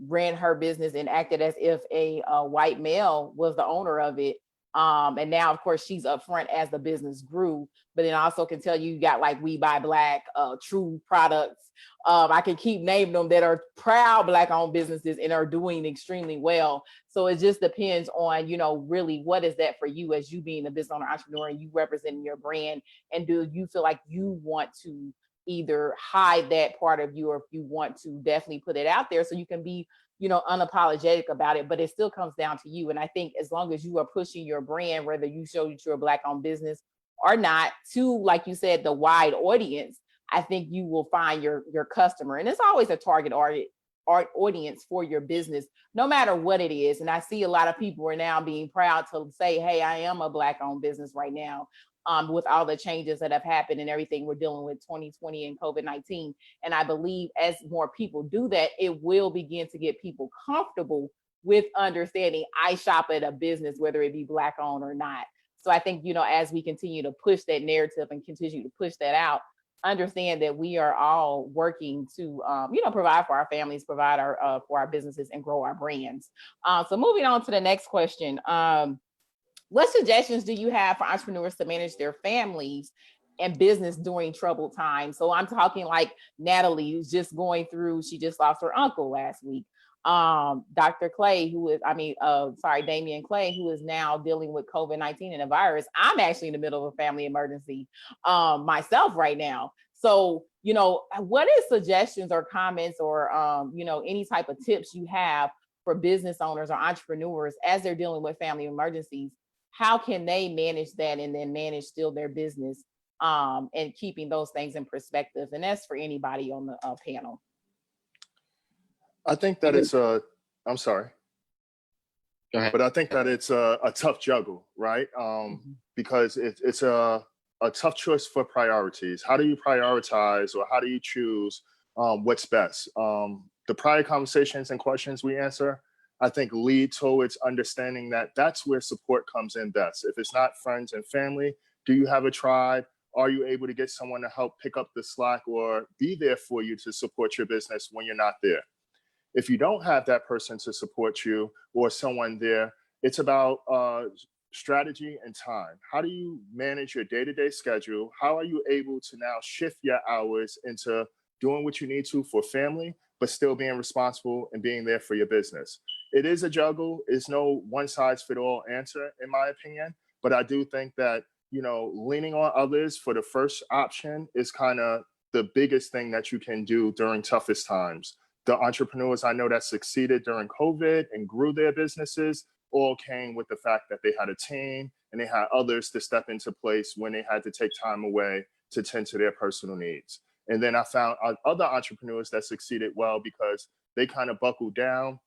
ran her business and acted as if a white male was the owner of it. And now, of course, she's upfront as the business grew. But then I also can tell you got like We Buy Black, True Products. I can keep naming them that are proud Black-owned businesses and are doing extremely well. So it just depends on, you know, really what is that for you as you being a business owner, entrepreneur, and you representing your brand. And do you feel like you want to either hide that part of you, or if you want to definitely put it out there so you can be, you know, unapologetic about it, but it still comes down to you. And I think as long as you are pushing your brand, whether you show that you're a Black-owned business or not, to, like you said, the wide audience, I think you will find your customer. And it's always a target audience for your business, no matter what it is. And I see a lot of people are now being proud to say, hey, I am a Black-owned business right now. With all the changes that have happened and everything we're dealing with 2020 and COVID-19. And I believe as more people do that, it will begin to get people comfortable with understanding I shop at a business, whether it be Black owned or not. So I think, you know, as we continue to push that narrative and continue to push that out, understand that we are all working to, provide for our families, provide for our businesses, and grow our brands. So moving on to the next question. What suggestions do you have for entrepreneurs to manage their families and business during troubled times? So I'm talking like Natalie, who's just going through, she just lost her uncle last week. Dr. Clay, Damion Clay, who is now dealing with COVID-19 and a virus. I'm actually in the middle of a family emergency myself right now. So, what is suggestions or comments or, any type of tips you have for business owners or entrepreneurs as they're dealing with family emergencies? How can they manage that and then manage still their business and keeping those things in perspective? And that's for anybody on the panel. I think that I'm sorry. Go ahead. But I think that it's a tough juggle, right? Because it's a tough choice for priorities. How do you prioritize, or how do you choose what's best? The prior conversations and questions we answer, I think, lead towards understanding that that's where support comes in best. If it's not friends and family, do you have a tribe? Are you able to get someone to help pick up the slack or be there for you to support your business when you're not there? If you don't have that person to support you or someone there, it's about strategy and time. How do you manage your day-to-day schedule? How are you able to now shift your hours into doing what you need to for family, but still being responsible and being there for your business? It is a juggle. It's no one-size-fits-all answer, in my opinion. But I do think that, leaning on others for the first option is kind of the biggest thing that you can do during toughest times. The entrepreneurs I know that succeeded during COVID and grew their businesses all came with the fact that they had a team and they had others to step into place when they had to take time away to tend to their personal needs. And then I found other entrepreneurs that succeeded well because they kind of buckled down,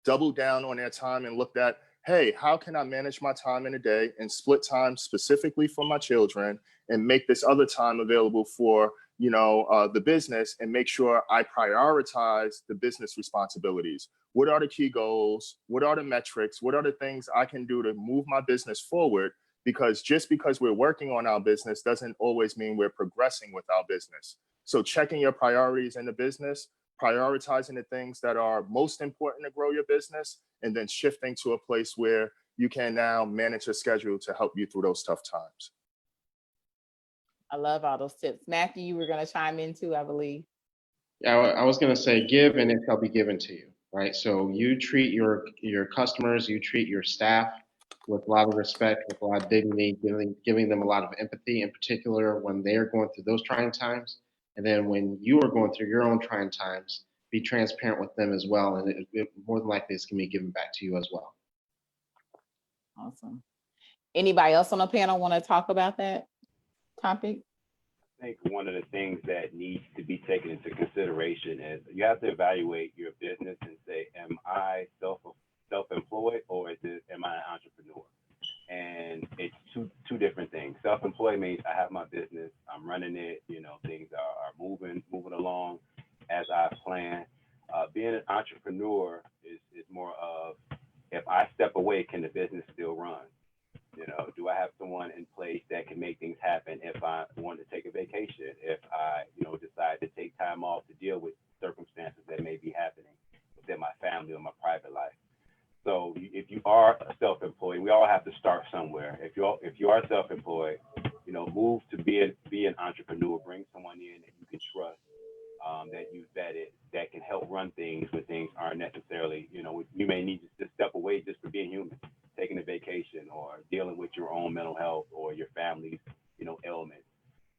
doubled down on their time and looked at, hey, how can I manage my time in a day and split time specifically for my children and make this other time available for the business and make sure I prioritize the business responsibilities. What are the key goals? What are the metrics? What are the things I can do to move my business forward? Because just because we're working on our business doesn't always mean we're progressing with our business. So checking your priorities in the business, prioritizing the things that are most important to grow your business, and then shifting to a place where you can now manage a schedule to help you through those tough times. I love all those tips. Matthew, you were going to chime in too, I believe. Yeah, I was going to say, give and it shall be given to you, right? So you treat your customers, you treat your staff with a lot of respect, with a lot of dignity, giving them a lot of empathy, in particular when they're going through those trying times. And then when you are going through your own trying times, be transparent with them as well. And it more than likely it's going to be given back to you as well. Awesome. Anybody else on the panel want to talk about that topic? I think one of the things that needs to be taken into consideration is you have to evaluate your business and say, am I self-employed or am I an entrepreneur? And it's two different things. Self-employed means I have my business, I'm running it, things are moving along as I plan. Being an entrepreneur is more of, if I step away, can the business still run? Do I have someone in place that can make things happen if I want to take a vacation, if I, decide to take time off to deal with circumstances that may be happening within my family or my private life? So if you are self-employed, we all have to start somewhere. If you are self-employed, move to be an entrepreneur, bring someone in that you can trust, that you vetted, that can help run things when things aren't necessarily, you may need to step away just for being human, taking a vacation or dealing with your own mental health or your family's, ailments.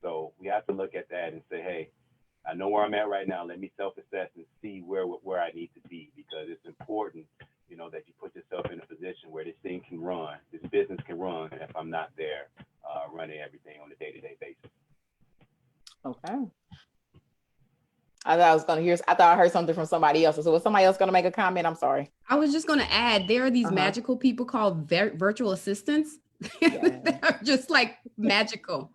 So we have to look at that and say, hey, I know where I'm at right now. Let me self-assess and see where I need to be, because it's important, that you put yourself in a position where this thing can run, this business can run if I'm not there running everything on a day-to-day basis. Okay. I thought I heard something from somebody else. So was somebody else going to make a comment? I'm sorry. I was just going to add, there are these magical people called virtual assistants. That are just like magical.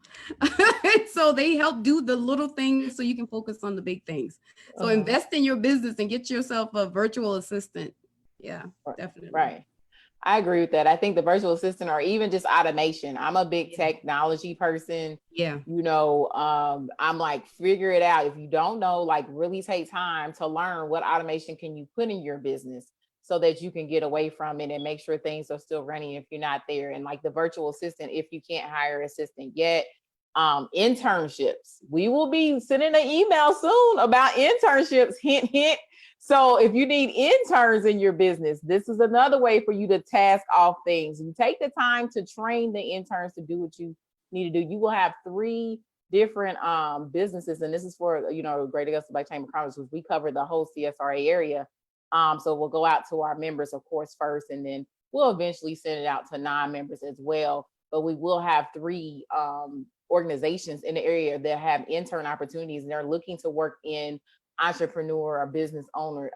So they help do the little things so you can focus on the big things. So invest in your business and get yourself a virtual assistant. Yeah, definitely. Right. I agree with that. I think the virtual assistant or even just automation. I'm a big technology person. Yeah. I'm like, figure it out. If you don't know, like really take time to learn what automation can you put in your business so that you can get away from it and make sure things are still running if you're not there. And like the virtual assistant, if you can't hire an assistant yet, internships. We will be sending an email soon about internships. Hint, hint. So if you need interns in your business, this is another way for you to task off things. You take the time to train the interns to do what you need to do. You will have 3 different businesses, and this is for Greater Augusta Black Chamber of Commerce, because we cover the whole CSRA area. So we'll go out to our members, of course, first, and then we'll eventually send it out to non-members as well. But we will have 3 organizations in the area that have intern opportunities, and they're looking to work in entrepreneur or business owner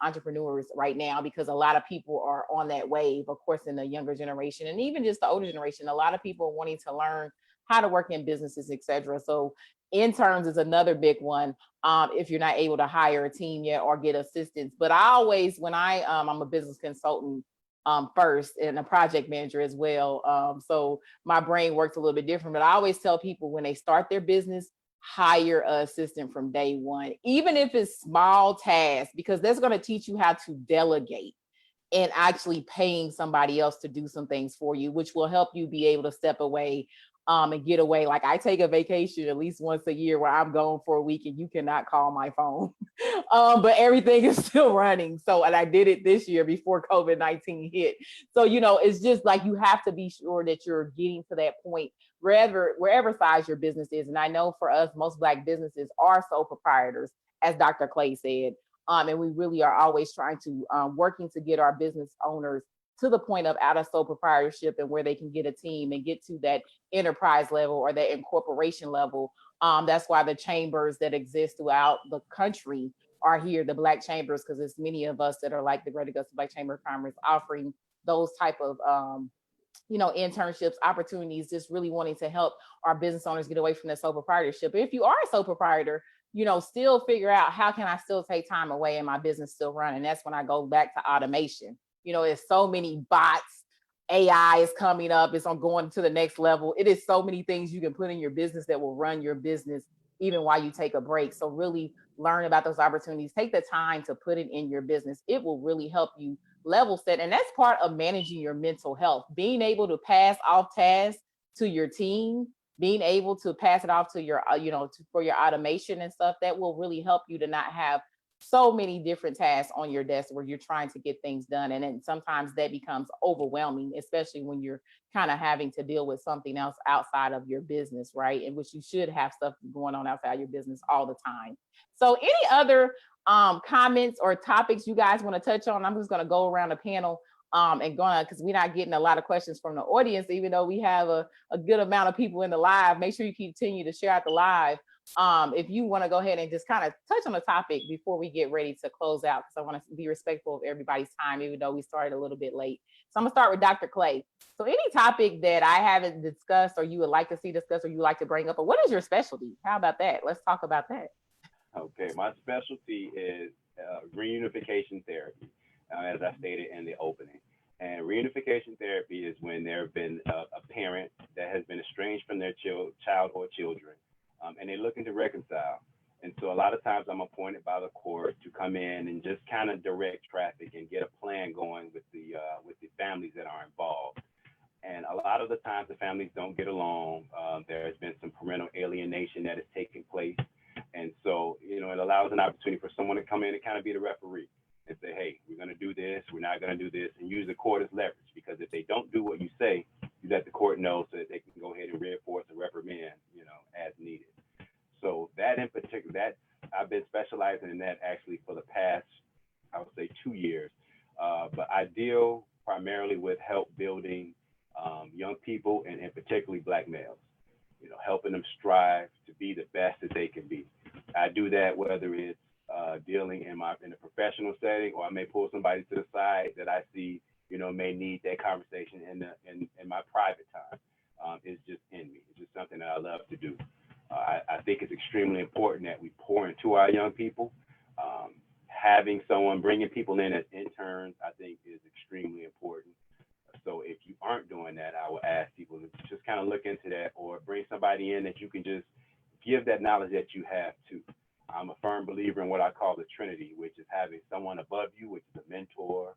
entrepreneurs right now, because a lot of people are on that wave, of course, in the younger generation and even just the older generation. A lot of people are wanting to learn how to work in businesses, etc. So interns is another big one, if you're not able to hire a team yet or get assistance. But I always, when I'm a business consultant first and a project manager as well, so my brain works a little bit different, but I always tell people when they start their business, hire an assistant from day one, even if it's small tasks, because that's going to teach you how to delegate and actually paying somebody else to do some things for you, which will help you be able to step away and get away. Like I take a vacation at least once a year where I'm gone for a week and you cannot call my phone, but everything is still running. So, and I did it this year before COVID-19 hit. So, it's just like you have to be sure that you're getting to that point wherever size your business is. And I know for us, most Black businesses are sole proprietors, as Dr. Clay said. And we really are always trying to working to get our business owners to the point of out of sole proprietorship and where they can get a team and get to that enterprise level or that incorporation level. That's why the chambers that exist throughout the country are here, the Black chambers, because it's many of us that are like the Greater Augusta Black Chamber of Commerce offering those type of internships, opportunities, just really wanting to help our business owners get away from the sole proprietorship. If you are a sole proprietor, still figure out how can I still take time away and my business still run. And that's when I go back to automation. There's so many bots, AI is coming up, it's on going to the next level. It is so many things you can put in your business that will run your business even while you take a break. So really learn about those opportunities. Take the time to put it in your business. It will really help you level set. And that's part of managing your mental health, being able to pass off tasks to your team, being able to pass it off to your, for your automation and stuff. That will really help you to not have so many different tasks on your desk where you're trying to get things done. And then sometimes that becomes overwhelming, especially when you're kind of having to deal with something else outside of your business, right? In which you should have stuff going on outside your business all the time. So any other comments or topics you guys want to touch on? I'm just going to go around the panel and going, because we're not getting a lot of questions from the audience, even though we have a good amount of people in the live. Make sure you continue to share out the live. If you want to go ahead and just kind of touch on the topic before we get ready to close out, because I want to be respectful of everybody's time, even though we started a little bit late. So I'm gonna start with Dr. Clay. So any topic that I haven't discussed or you would like to see discussed or you like to bring up, or what is your specialty? How about that? Let's talk about that. Okay, my specialty is reunification therapy, as I stated in the opening. And reunification therapy is when there have been a parent that has been estranged from their child or children, and they're looking to reconcile. And so a lot of times I'm appointed by the court to come in and just kind of direct traffic and get a plan going with the families that are involved. And a lot of the times the families don't get along. There has been some parental alienation that is taking place. And so, it allows an opportunity for someone to come in and kind of be the referee and say, hey, we're going to do this, we're not going to do this, and use the court as leverage. Because if they don't do what you say, you let the court know so that they can go ahead and reinforce and reprimand, as needed. So that in particular, I've been specializing in that actually for the past, I would say 2 years. But I deal primarily with help building young people and particularly Black males, helping them strive to be the best that they can be. I do that whether it's dealing in a professional setting, or I may pull somebody to the side that I see, may need that conversation in my private time. It's just in me. It's just something that I love to do. I think it's extremely important that we pour into our young people. Having someone bringing people in as interns, I think, is extremely important. ask people to just kind of look into that, or bring somebody in that you can just give that knowledge that you have to. I'm a firm believer in what I call the Trinity, which is having someone above you, which is a mentor,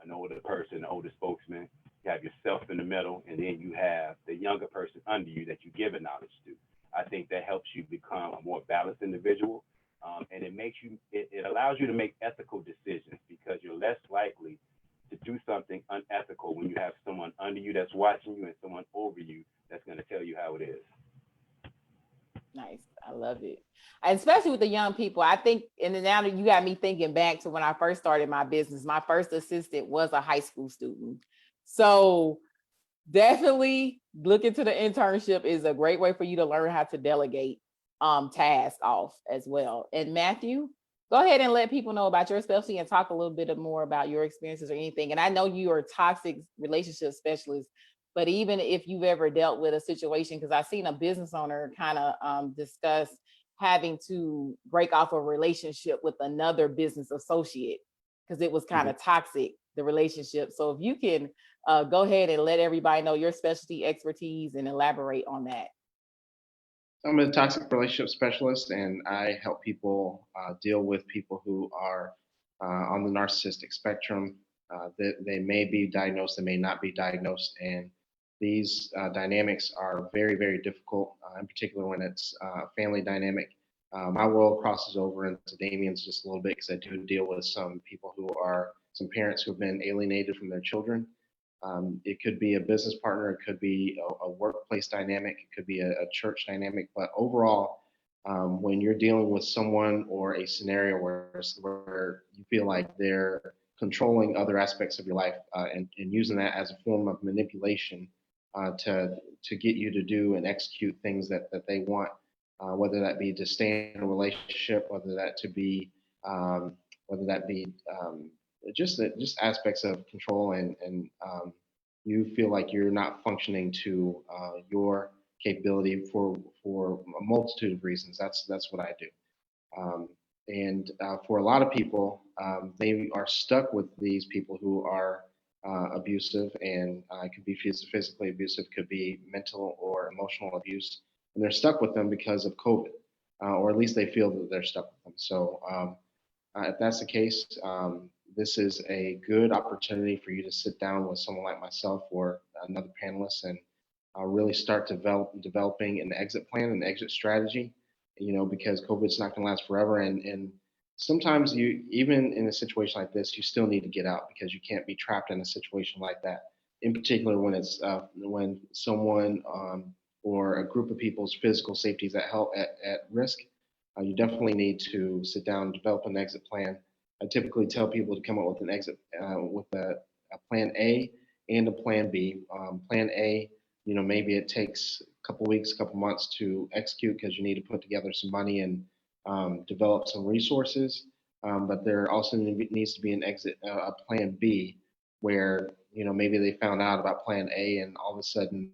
an older person, an older spokesman. You have yourself in the middle, and then you have the younger person under you that you give a knowledge to. I think that helps you become a more balanced individual, and it allows you to make ethical decisions, because you're less likely to do something unethical when you have someone under you that's watching you and someone over you that's going to tell you how it is. Nice. I love it. And especially with the young people. I think, and then now that you got me thinking back to when I first started my business, my first assistant was a high school student. So definitely look into the internship is a great way for you to learn how to delegate tasks off as well. And Matthew, go ahead and let people know about your specialty and talk a little bit more about your experiences or anything. And I know you are a toxic relationship specialist, but even if you've ever dealt with a situation, because I've seen a business owner kind of discuss having to break off a relationship with another business associate because it was kind of toxic, the relationship. So if you can go ahead and let everybody know your specialty, expertise, and elaborate on that. I'm a toxic relationship specialist, and I help people deal with people who are on the narcissistic spectrum. They may be diagnosed, they may not be diagnosed, and these dynamics are very, very difficult, in particular when it's a family dynamic. My world crosses over into Damien's just a little bit, because I do deal with some people some parents who have been alienated from their children. It could be a business partner, it could be a workplace dynamic, it could be a church dynamic, but overall, when you're dealing with someone or a scenario where you feel like they're controlling other aspects of your life and using that as a form of manipulation to get you to do and execute things that they want, whether that be to stay in a relationship, whether that be just aspects of control, and you feel like you're not functioning to your capability for a multitude of reasons. That's what I do. And for a lot of people, they are stuck with these people who are abusive, and it could be physically abusive, could be mental or emotional abuse, and they're stuck with them because of COVID, or at least they feel that they're stuck with them. So if that's the case, this is a good opportunity for you to sit down with someone like myself or another panelist and really start developing an exit plan, an exit strategy, because COVID's not going to last forever. And sometimes even in a situation like this, you still need to get out, because you can't be trapped in a situation like that. In particular, when it's when someone or a group of people's physical safety is at risk, you definitely need to sit down and develop an exit plan. I typically tell people to come up with an exit with a plan A and a plan B. Plan A, maybe it takes a couple weeks, a couple months to execute, because you need to put together some money and develop some resources. But there also needs to be a plan B, where maybe they found out about plan A and all of a sudden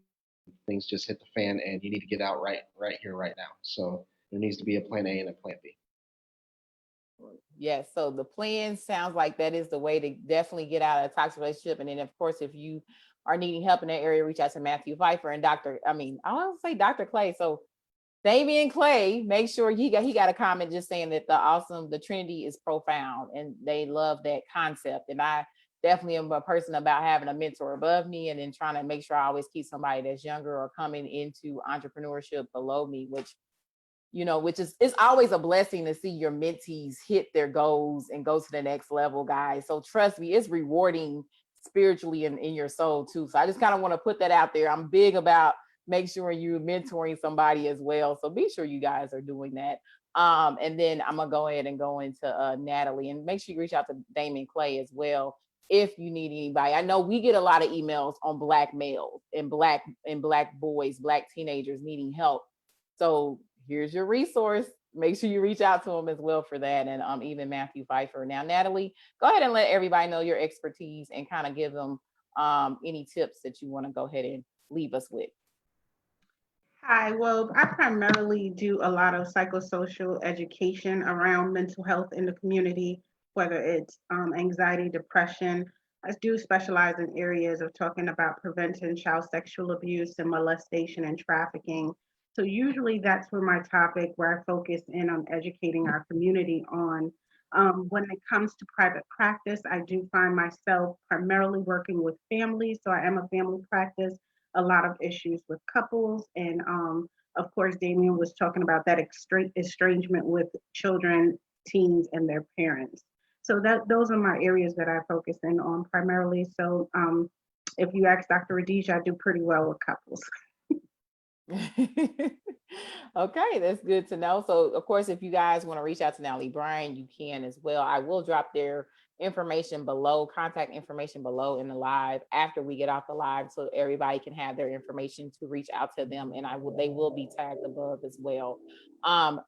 things just hit the fan and you need to get out right here, right now. So there needs to be a plan A and a plan B. Yes. So the plan sounds like that is the way to definitely get out of a toxic relationship. And then, of course, if you are needing help in that area, reach out to Matthew Phifer and Dr. Clay. So Damian Clay, make sure he got a comment just saying that the Trinity is profound and they love that concept. And I definitely am a person about having a mentor above me and then trying to make sure I always keep somebody that's younger or coming into entrepreneurship below me, which is, it's always a blessing to see your mentees hit their goals and go to the next level, guys. So trust me, it's rewarding spiritually and in your soul too. So I just kind of want to put that out there. I'm big about make sure you're mentoring somebody as well. So be sure you guys are doing that. And then I'm gonna go ahead and go into Natalie, and make sure you reach out to Damian Clay as well if you need anybody. I know we get a lot of emails on Black males and Black boys, Black teenagers needing help. So here's your resource. Make sure you reach out to them as well for that. And even Matthew Phifer. Now, Natalie, go ahead and let everybody know your expertise and kind of give them any tips that you want to go ahead and leave us with. Hi, well, I primarily do a lot of psychosocial education around mental health in the community, whether it's anxiety, depression. I do specialize in areas of talking about preventing child sexual abuse and molestation and trafficking. So usually that's where my topic, where I focus in on educating our community on. When it comes to private practice, I do find myself primarily working with families. So I am a family practice, a lot of issues with couples. And of course, Dameon was talking about that estrangement with children, teens, and their parents. So those are my areas that I focus in on primarily. So if you ask Dr. Radicia, I do pretty well with couples. Okay, that's good to know. So, of course, if you guys want to reach out to Natalie Bryan, you can as well. I will drop their information below, contact information below in the live after we get off the live, so everybody can have their information to reach out to them, and they will be tagged above as well.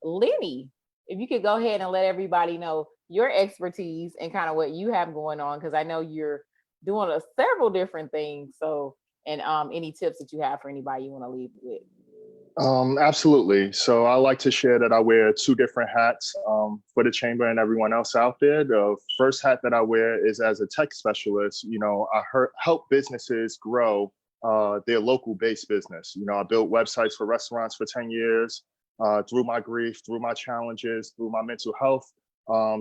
Lenny, if you could go ahead and let everybody know your expertise and kind of what you have going on, because I know you're doing several different things. So, and any tips that you have for anybody you want to leave with. Absolutely. So I like to share that I wear two different hats for the chamber and everyone else out there. The first hat that I wear is as a tech specialist. You know, I help businesses grow their local based business. You know, I built websites for restaurants for 10 years. Through my grief, through my challenges, through my mental health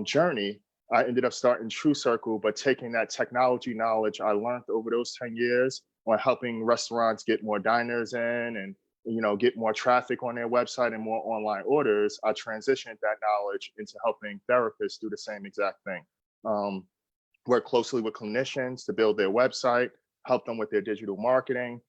journey, I ended up starting True Circle, but taking that technology knowledge I learned over those 10 years on helping restaurants get more diners in and, you know, get more traffic on their website and more online orders, I transitioned that knowledge into helping therapists do the same exact thing. Work closely with clinicians to build their website, help them with their digital marketing,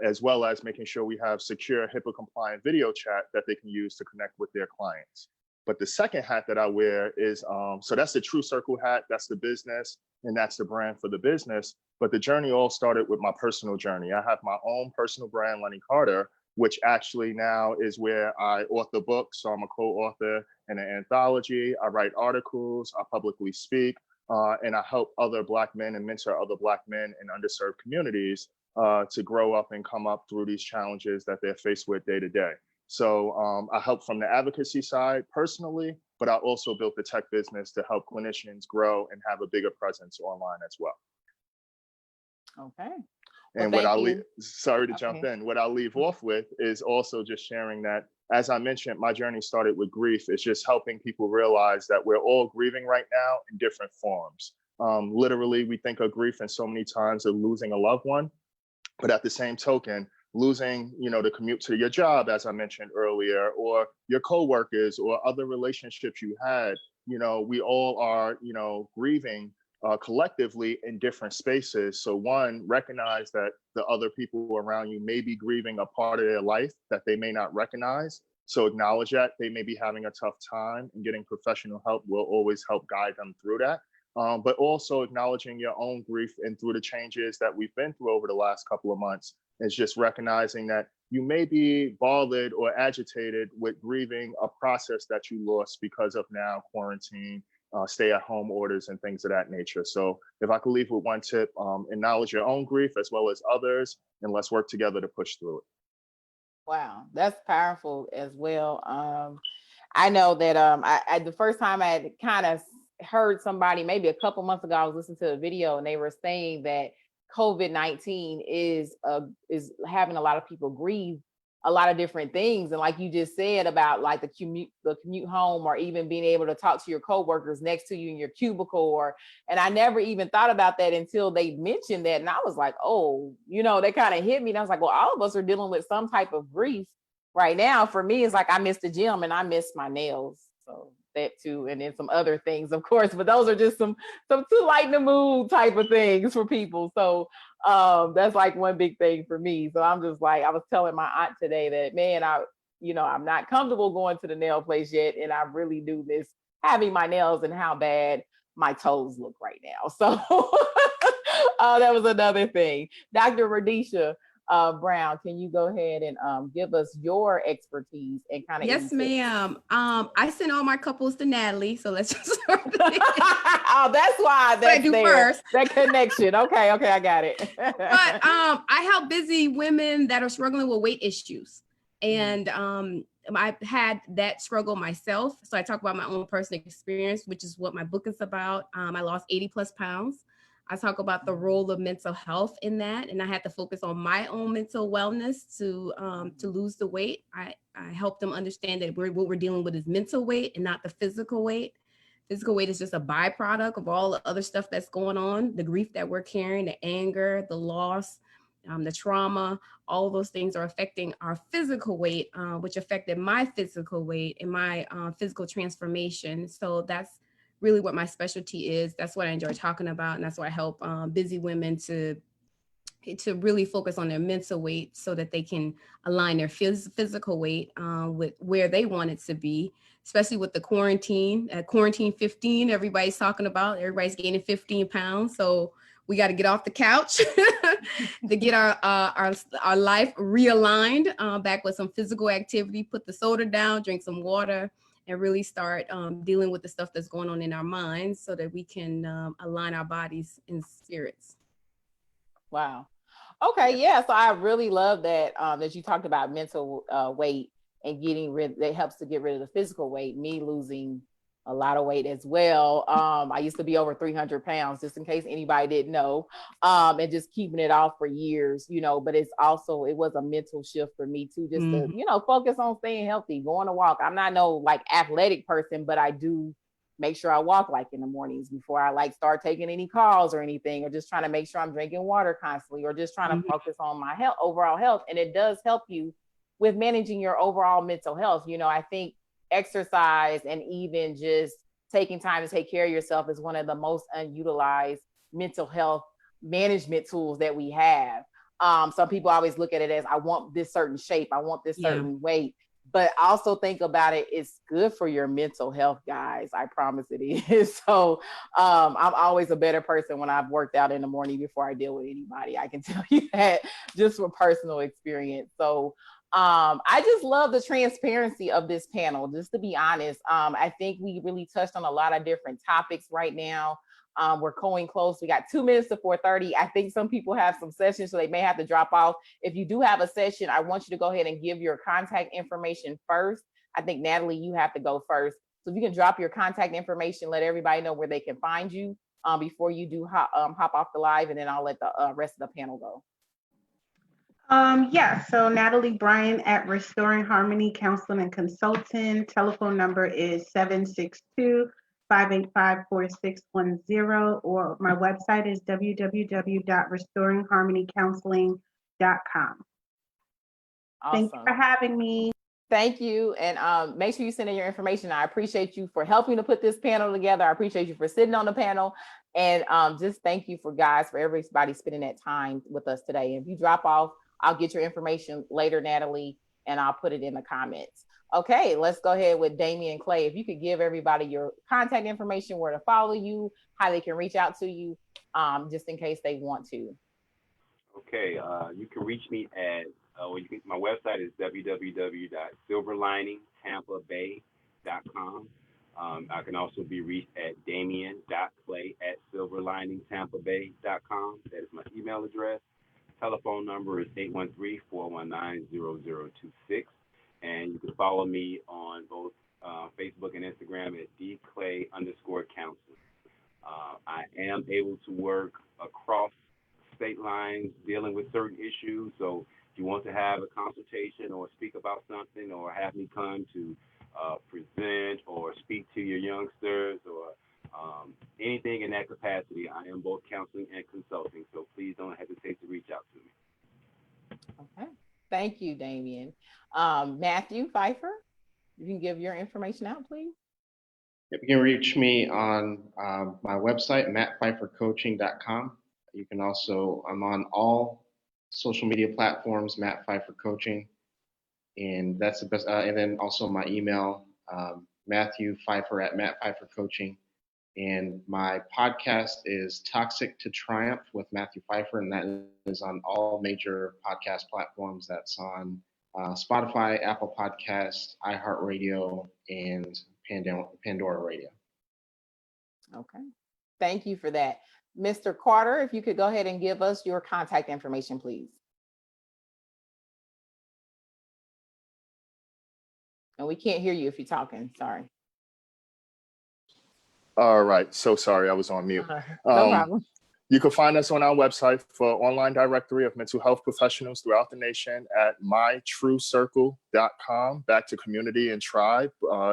as well as making sure we have secure HIPAA compliant video chat that they can use to connect with their clients. But the second hat that I wear is, so that's the True Circle hat, that's the business, and that's the brand for the business. But the journey all started with my personal journey. I have my own personal brand, Lenny Carter, which actually now is where I author books. So I'm a co-author in an anthology. I write articles, I publicly speak, and I help other Black men and mentor other Black men in underserved communities to grow up and come up through these challenges that they're faced with day to day. So I help from the advocacy side personally, but I also built the tech business to help clinicians grow and have a bigger presence online as well. Okay. And well, what I'll leave, sorry to jump in, what I'll leave off with is also just sharing that, as I mentioned, my journey started with grief. It's just helping people realize that we're all grieving right now in different forms. Literally, we think of grief in so many times of losing a loved one, but at the same token, losing, you know, the commute to your job, as I mentioned earlier, or your coworkers or other relationships you had, you know, we all are, you know, grieving collectively in different spaces. So one, recognize that the other people around you may be grieving a part of their life that they may not recognize. So acknowledge that they may be having a tough time, and getting professional help will always help guide them through that. But also acknowledging your own grief and through the changes that we've been through over the last couple of months is just recognizing that you may be bothered or agitated with grieving a process that you lost because of now quarantine, stay-at-home orders and things of that nature. So if I could leave with one tip, acknowledge your own grief as well as others, and let's work together to push through it. Wow, that's powerful as well. I know that I the first time I had kind of heard somebody, maybe a couple months ago, I was listening to a video and they were saying that COVID-19 is having a lot of people grieve a lot of different things. And like you just said about like the commute home, or even being able to talk to your coworkers next to you in your cubicle, and I never even thought about that until they mentioned that. And I was like, oh, you know, that kind of hit me. And I was like, well, all of us are dealing with some type of grief right now. For me, it's like I miss the gym and I miss my nails. So that too, and then some other things, of course, but those are just some to lighten the mood type of things for people. So that's like one big thing for me. So I'm just like, I was telling my aunt today that, man, I'm not comfortable going to the nail place yet, and I really do miss having my nails and how bad my toes look right now. So that was another thing. Dr. Radicia Brown, can you go ahead and give us your expertise and kind of— Yes, ma'am. I sent all my couples to Natalie, so let's just start with oh, that's why that's I do there. First. That connection. Okay, I got it. But I help busy women that are struggling with weight issues. And I've had that struggle myself. So I talk about my own personal experience, which is what my book is about. I lost 80 plus pounds. I talk about the role of mental health in that, and I had to focus on my own mental wellness to lose the weight. I help them understand that what we're dealing with is mental weight and not the physical weight. Physical weight is just a byproduct of all the other stuff that's going on, the grief that we're carrying, the anger, the loss, the trauma. All of those things are affecting our physical weight, which affected my physical weight and my physical transformation. So that's really what my specialty is. That's what I enjoy talking about. And that's why I help busy women to really focus on their mental weight so that they can align their physical weight with where they want it to be, especially with the quarantine. Quarantine 15, everybody's talking about, everybody's gaining 15 pounds. So we got to get off the couch to get our life realigned back with some physical activity, put the soda down, drink some water, and really start dealing with the stuff that's going on in our minds so that we can align our bodies and spirits. Wow. Okay. Yeah. So I really love that, that you talked about mental weight and getting rid, that helps to get rid of the physical weight, me losing a lot of weight as well. I used to be over 300 pounds, just in case anybody didn't know, and just keeping it off for years, you know, but it was a mental shift for me too, just to, you know, focus on staying healthy, going to walk. I'm not no like athletic person, but I do make sure I walk like in the mornings before I like start taking any calls or anything, or just trying to make sure I'm drinking water constantly, or just trying to focus on my health, overall health. And it does help you with managing your overall mental health. You know, I think exercise and even just taking time to take care of yourself is one of the most unutilized mental health management tools that we have. Some people always look at it as, I want this certain shape, I want this certain weight, but also think about it, it's good for your mental health, guys. I promise it is. So I'm always a better person when I've worked out in the morning before I deal with anybody. I can tell you that just from personal experience. So I just love the transparency of this panel, just to be honest. I think we really touched on a lot of different topics right now. We're going close. We got 2 minutes to 4:30. I think some people have some sessions, so they may have to drop off. If you do have a session, I want you to go ahead and give your contact information first. I think, Natalie, you have to go first. So if you can drop your contact information, let everybody know where they can find you before you do hop off the live, and then I'll let the rest of the panel go. Yeah, so Natalie Bryan at Restoring Harmony Counseling and Consulting. Telephone number is 762-585-4610, or my website is www.restoringharmonycounseling.com. Awesome. Thank you for having me. Thank you. And make sure you send in your information. I appreciate you for helping to put this panel together. I appreciate you for sitting on the panel. And just thank you for everybody spending that time with us today. And if you drop off, I'll get your information later, Natalie, and I'll put it in the comments. Okay, let's go ahead with Damian Clay. If you could give everybody your contact information, where to follow you, how they can reach out to you, just in case they want to. Okay, you can reach me at, my website is www.silverliningtampabay.com. I can also be reached at Dameon.Clay@silverliningtampabay.com. That is my email address. Telephone number is 813-419-0026. And you can follow me on both Facebook and Instagram at dclay_counseling. I am able to work across state lines dealing with certain issues. So if you want to have a consultation or speak about something, or have me come to present or speak to your youngsters, or anything in that capacity, I am both counseling and consulting. So please don't hesitate to reach out to me. Okay. Thank you, Damian. Matthew Phifer, you can give your information out, please. You can reach me on my website, mattpfeiffercoaching.com. You can also, I'm on all social media platforms, Matt Pfeiffer Coaching, and that's the best. And then also my email, Matthew Phifer at Matt Pfeiffer Coaching. And my podcast is Toxic to Triumph with Matthew Phifer, and that is on all major podcast platforms. That's on Spotify, Apple Podcasts, iHeartRadio, and Pandora Radio. Okay. Thank you for that. Mr. Carter, if you could go ahead and give us your contact information, please. And we can't hear you if you're talking. Sorry. All right. So sorry, I was on mute. No problem. You can find us on our website for online directory of mental health professionals throughout the nation at mytruecircle.com. Back to community and tribe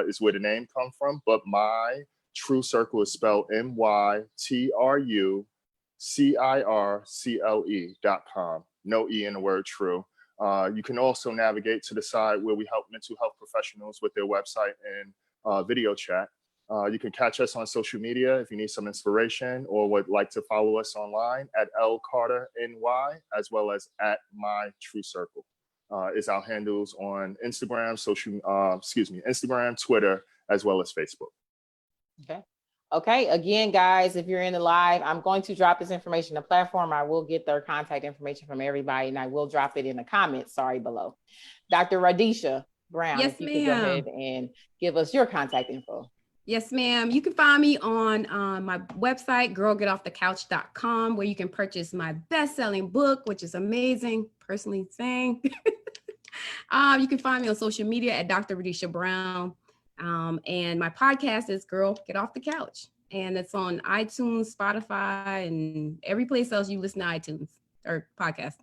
is where the name comes from, but My True Circle is spelled MyTrueCircle.com. No E in the word true. You can also navigate to the side where we help mental health professionals with their website and video chat. You can catch us on social media if you need some inspiration or would like to follow us online at LCarterNY, as well as at My True Circle. Is our handles on Instagram, Instagram, Twitter, as well as Facebook. Okay. Again, guys, if you're in the live, I'm going to drop this information in the platform. I will get their contact information from everybody, and I will drop it in the comments, below. Dr. Radicia Brown, Yes, if you could go ahead and give us your contact info. Yes, ma'am. You can find me on my website, girlgetofthecouch.com, where you can purchase my best-selling book, which is amazing, personally saying. You can find me on social media at Dr. Radicia Brown. And my podcast is Girl Get Off the Couch. And it's on iTunes, Spotify, and every place else you listen to iTunes or podcast.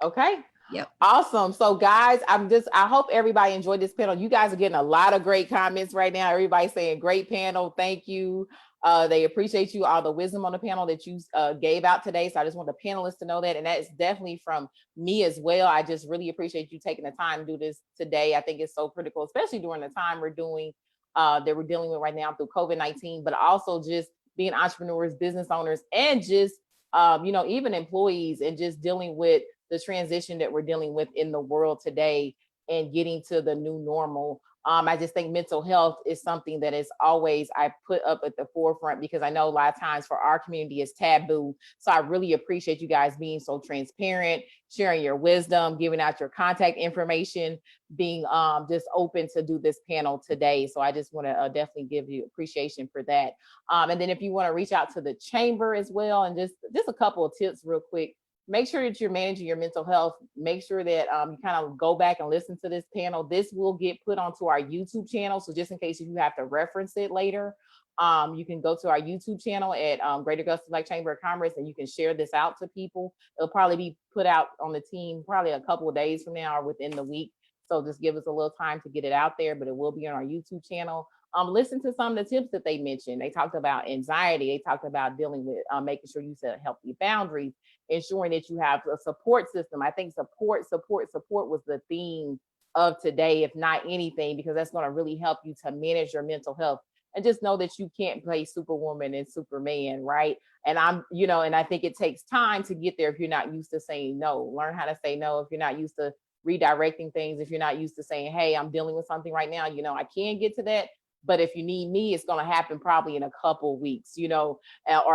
Okay. Yep. Awesome. So guys, I hope everybody enjoyed this panel. You guys are getting a lot of great comments right now. Everybody's saying great panel. Thank you. They appreciate you, all the wisdom on the panel that you gave out today. So I just want the panelists to know that. And that is definitely from me as well. I just really appreciate you taking the time to do this today. I think it's so critical, especially during the time we're dealing with right now through COVID-19, but also just being entrepreneurs, business owners, and just, even employees, and just dealing with the transition that we're dealing with in the world today and getting to the new normal. I just think mental health is something that is always I put up at the forefront, because I know a lot of times for our community it's taboo. So I really appreciate you guys being so transparent, sharing your wisdom, giving out your contact information, being just open to do this panel today. So I just want to definitely give you appreciation for that. And then if you want to reach out to the chamber as well, and just a couple of tips real quick. Make sure that you're managing your mental health. Make sure that you kind of go back and listen to this panel. This will get put onto our YouTube channel. So just in case you have to reference it later, you can go to our YouTube channel at Greater Augusta Black Chamber of Commerce, and you can share this out to people. It'll probably be put out on the team probably a couple of days from now or within the week. So just give us a little time to get it out there, but it will be on our YouTube channel. Listen to some of the tips that they mentioned. They talked about anxiety. They talked about dealing with making sure you set healthy boundaries, ensuring that you have a support system. I think support was the theme of today, if not anything, because that's going to really help you to manage your mental health. And just know that you can't play Superwoman and Superman, right? And and I think it takes time to get there if you're not used to saying no. Learn how to say no if you're not used to redirecting things, if you're not used to saying, hey, I'm dealing with something right now, I can't get to that. But if you need me, it's going to happen probably in a couple weeks, or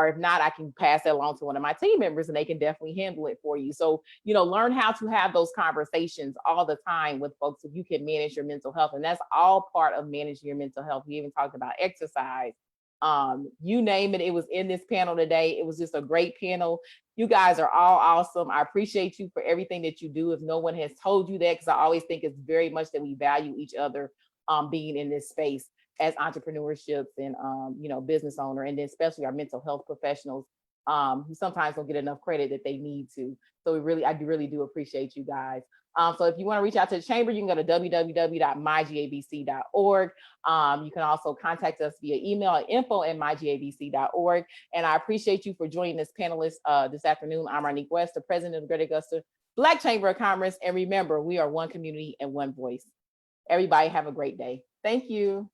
if not, I can pass that along to one of my team members and they can definitely handle it for you. So, learn how to have those conversations all the time with folks so you can manage your mental health. And that's all part of managing your mental health. We even talked about exercise. You name it, it was in this panel today. It was just a great panel. You guys are all awesome. I appreciate you for everything that you do. If no one has told you that, because I always think it's very much that we value each other being in this space as entrepreneurships and business owner, and then especially our mental health professionals who sometimes don't get enough credit that they need to. So I really do appreciate you guys. So if you want to reach out to the chamber, you can go to www.mygabc.org. You can also contact us via email at info@mygabc.org. And I appreciate you for joining this panelist this afternoon. I'm Ronique West, the president of the Greater Augusta Black Chamber of Commerce. And remember, we are one community and one voice. Everybody have a great day. Thank you.